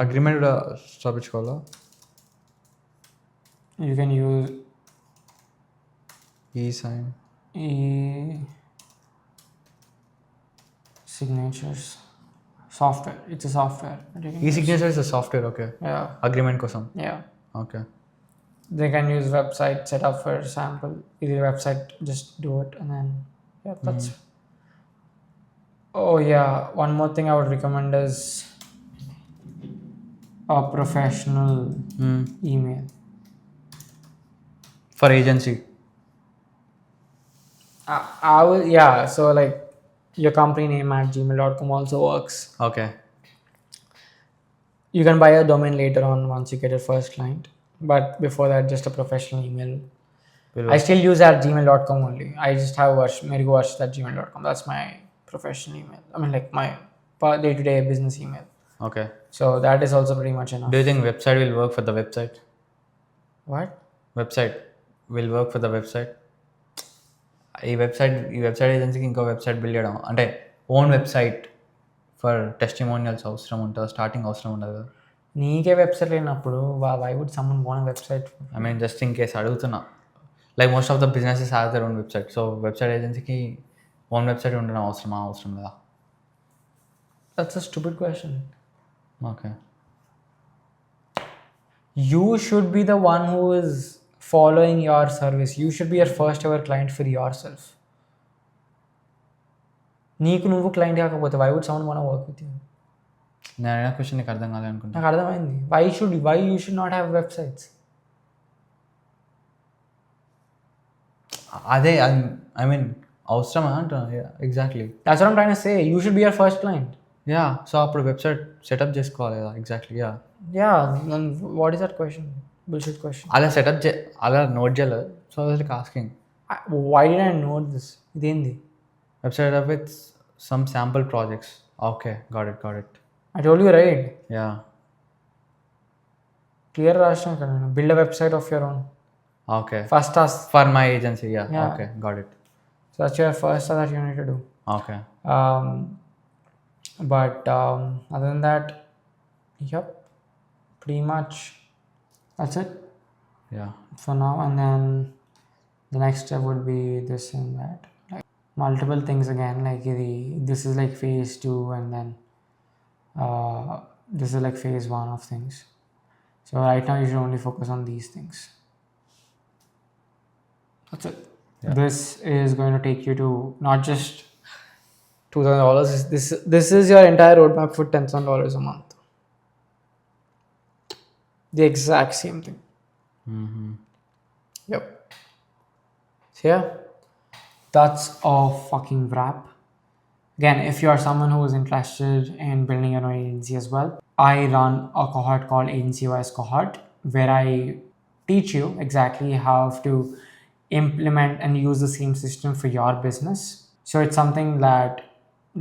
agreement కూడా స్థాపించుకోవాలా? you can use e-sign. signatures software. It's a software that you can E-signature is a software, okay. yeah agreement కోసం. yeah Okay. they can use website setup for sample. Either website, just do it and then yeah that's oh yeah, one more thing I would recommend is a professional email. For agency. I will yeah, so like your company name at gmail.com also works. Okay. You can buy a domain later on once you get your first client, but before that just a professional email. I still use at gmail.com only. I just have meriguvarsh at gmail.com. That's my professional email. I mean like my day-to-day business email. Okay. So that is also pretty much enough. Do you think website will work for the website? What? Website will work for the website? ఈ website ఏజెన్సీకి ఇంకో website build చేయడం అంటే own website for testimonials అవసరం ఉంటుంది, starting అవసరం ఉండదు కదా. నీకే వెబ్సైట్ లేనప్పుడు why would someone want a website? I mean just in case అడుగుతున్నా. Like most of the businesses have their own website. So website ఏజెన్సీకి ఓన్ వెబ్సైట్ ఉండడం అవసరం లేదా? That's a stupid question. Okay. You should be the one who is following your service. You should be your first ever client for yourself. నీకు నువ్వు client కాకపోతే why would someone want to work with you? నేను అడిగిన question నీకు అర్థం కాలేదనుకుంటా. నాకు అర్థమైంది. why you should not have websites? అదే ఐ మీన్ అవసరమా అంటున్నా. Exactly. That's what I'm trying to say. You should be your first client. Yeah. So అప్పుడు వెబ్సైట్ సెటప్ చేసుకోవాలి కదా. Exactly. Yeah. Yeah, then what is that question? Bullshit question. అలా setup అలా note చేయలేదు. So like asking Why did I know this? ఇదేంది? Website up with some sample projects. Okay, got it. I told you right. Yeah. Clear రాష్ట్రం కదా. Build a website of your own. Okay. First task. For my agency. Yeah. Yeah. Okay, got it. So that's your first task that you need to do. Okay. But other than that, yep, pretty much that's it yeah. for now. And then the next step would be this and that, like multiple things again. Like this is like phase 2, and then this is like phase 1 of things. So right now you should only focus on these things. That's it. Yeah. This is going to take you to not just $2,000. This is your entire roadmap for $10,000 a month. The exact same thing. Yep. So yeah, that's a fucking wrap. Again, if you are someone who is interested in building your own agency as well, I run a cohort called Agency OS Cohort, where I teach you exactly how to implement and use the same system for your business. So it's something that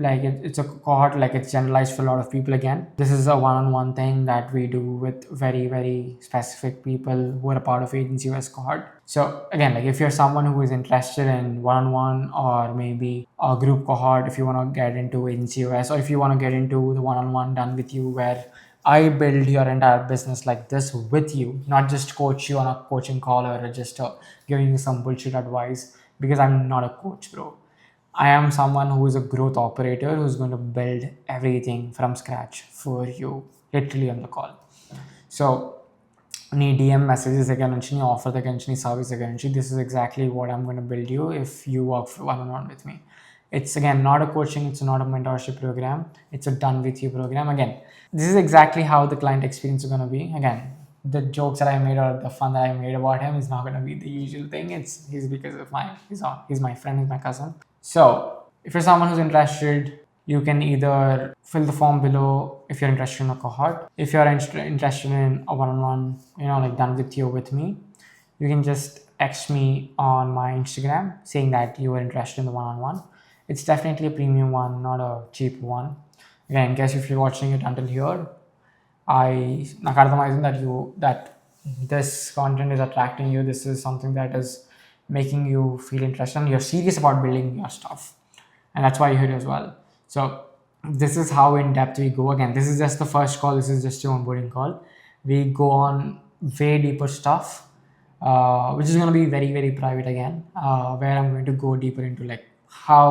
like it's a cohort, like it's generalized for a lot of people. Again, this is a one-on-one thing that we do with very, very specific people who are a part of Agency OS Cohort. So again, like if you're someone who is interested in one-on-one or maybe a group cohort, if you want to get into Agency OS, or if you want to get into the one-on-one done with you, where I build your entire business like this with you, not just coach you on a coaching call or just giving you some bullshit advice, because I'm not a coach, bro. I am someone who is a growth operator who's going to build everything from scratch for you, literally on the call. So, నీ DM messages దగ్గర నుంచి, నీ offer దగ్గర నుంచి, నీ service దగ్గర నుంచి, this is exactly what I'm going to build you if you work for one-on-one with me. It's again not a coaching, it's not a mentorship program, it's a done with you program. Again, this is exactly how the client experience is going to be. Again, the jokes that I made or the fun that I made about him is not going to be the usual thing. He's because of he's my friend, he's my cousin. So if you're someone who's interested, you can either fill the form below if you're interested in a cohort. If you're interested in a one-on-one, like done with you with me, you can just text me on my Instagram saying that you are interested in the one-on-one. It's definitely a premium one, not a cheap one. Again, in case if you're watching it until here, నాకు అర్థమైంది that this content is attracting you. This is something that is making you feel interested and you're serious about building your stuff, and that's why you're here as well. So this is how in depth we go. Again, this is just the first call. This is just your onboarding call. We go on way deeper stuff, which is going to be very very private again, where I'm going to go deeper into like how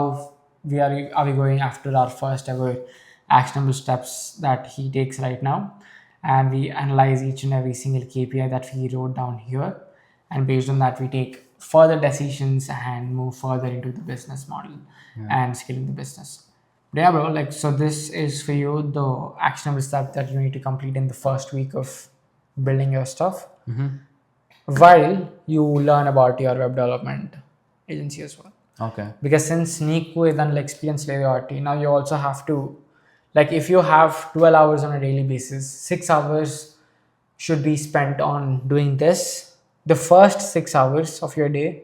are we going after our first ever actionable steps that he takes right now, and we analyze each and every single KPI that we wrote down here, and based on that we take further decisions and move further into the business model and scaling the business. But yeah, bro, like, so this is for you the actionable step that you need to complete in the first week of building your stuff, while you learn about your web development agency as well. Okay. Because since Niku is an experienced layout, now you also have to, like, if you have 12 hours on a daily basis, 6 hours should be spent on doing this. The first 6 hours of your day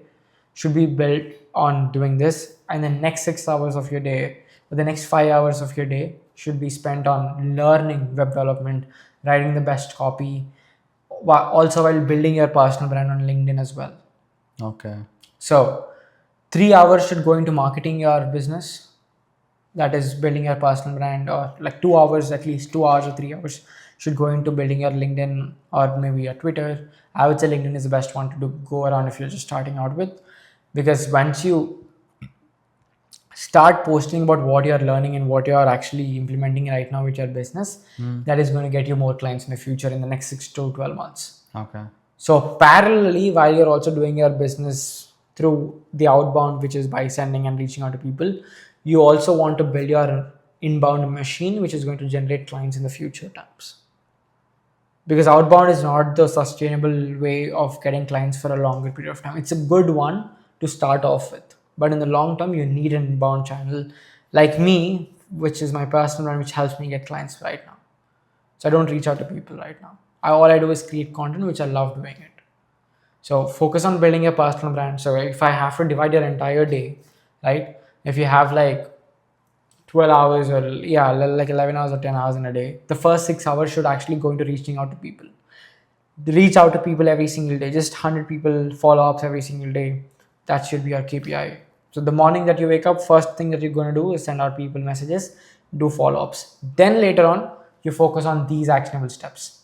should be built on doing this, and the next 6 hours of your day, or the next 5 hours of your day, should be spent on learning web development, writing the best copy, also while building your personal brand on LinkedIn as well. Okay. So 3 hours should go into marketing your business, that is building your personal brand, or like 2 hours, at least 2 hours or 3 hours should go into building your LinkedIn or maybe your Twitter. I would say LinkedIn is the best one to go around if you're just starting out with, because once you start posting about what you're learning and what you're actually implementing right now with your business, that is going to get you more clients in the future in the next 6 to 12 months. Okay. So parallelly, while you're also doing your business through the outbound, which is by sending and reaching out to people, you also want to build your inbound machine, which is going to generate clients in the future times. Because outbound is not the sustainable way of getting clients for a longer period of time. It's a good one to start off with, but in the long term, you need an inbound channel like me, which is my personal one, which helps me get clients right now. So I don't reach out to people right now. All I do is create content, which I love doing it. So focus on building your personal brand. So if I have to divide your entire day, right? If you have like 12 hours or like 11 hours or 10 hours in a day, the first 6 hours should actually go into reaching out to people. Reach out to people every single day, just 100 people follow-ups every single day. That should be your KPI. So the morning that you wake up, first thing that you're going to do is send out people messages, do follow-ups. Then later on, you focus on these actionable steps.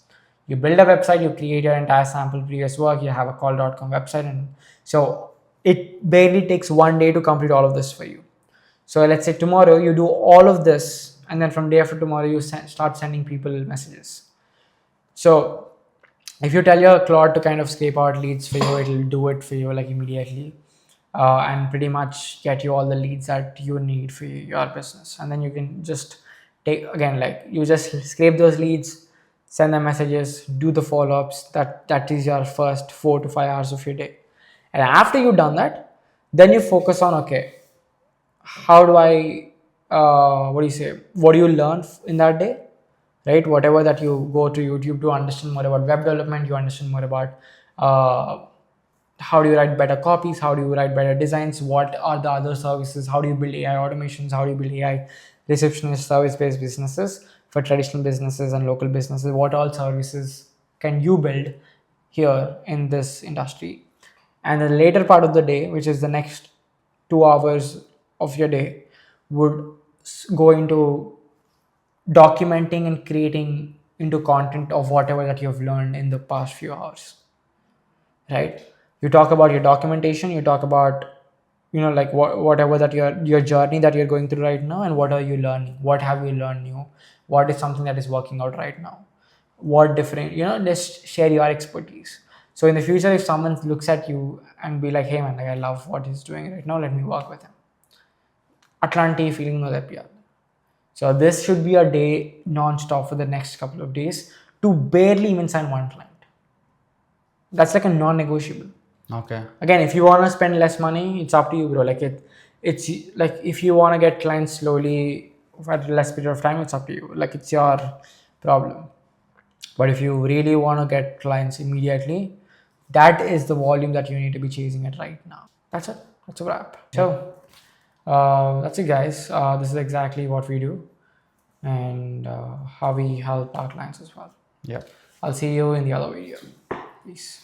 You build a website, you create your entire sample previous work, you have a call.com website, and so it barely takes 1 day to complete all of this for you. So let's say tomorrow you do all of this, and then from day after tomorrow you start sending people messages. So if you tell your Claude to kind of scrape out leads for you, it'll do it for you like immediately, and pretty much get you all the leads that you need for your business. And then you can just take, again, like you just scrape those leads, send them messages, do the follow-ups. That is your first 4 to 5 hours of your day. And after you've done that, then you focus on, okay, how do I, what do you learn in that day, right? Whatever that you go to YouTube to understand more about web development, you understand more about how do you write better copies, how do you write better designs, what are the other services, how do you build AI automations, how do you build AI receptionist service-based businesses for traditional businesses and local businesses, what all services can you build here in this industry. And the later part of the day, which is the next 2 hours of your day, would go into documenting and creating into content of whatever that you've learned in the past few hours, right? You talk about your documentation, you talk about, like whatever that your journey that you're going through right now, and what are you learning, what have you learned new, what is something that is working out right now, what different, just share your expertise. So in the future, if someone looks at you and be like, hey man, like I love what he's doing right now, let me work with him, Atlanti feeling no that. So this should be a day non-stop for the next couple of days to barely even sign one client. That's like a non-negotiable. Okay. Again, if you want to spend less money, it's up to you, bro. Like it's like if you want to get clients slowly at less period of time, it's up to you. Like it's your problem. But if you really want to get clients immediately, that is the volume that you need to be chasing at right now. That's it. That's a wrap. So that's it, guys. This is exactly what we do. and how we help our clients as well. Yeah. I'll see you in the other video. Peace.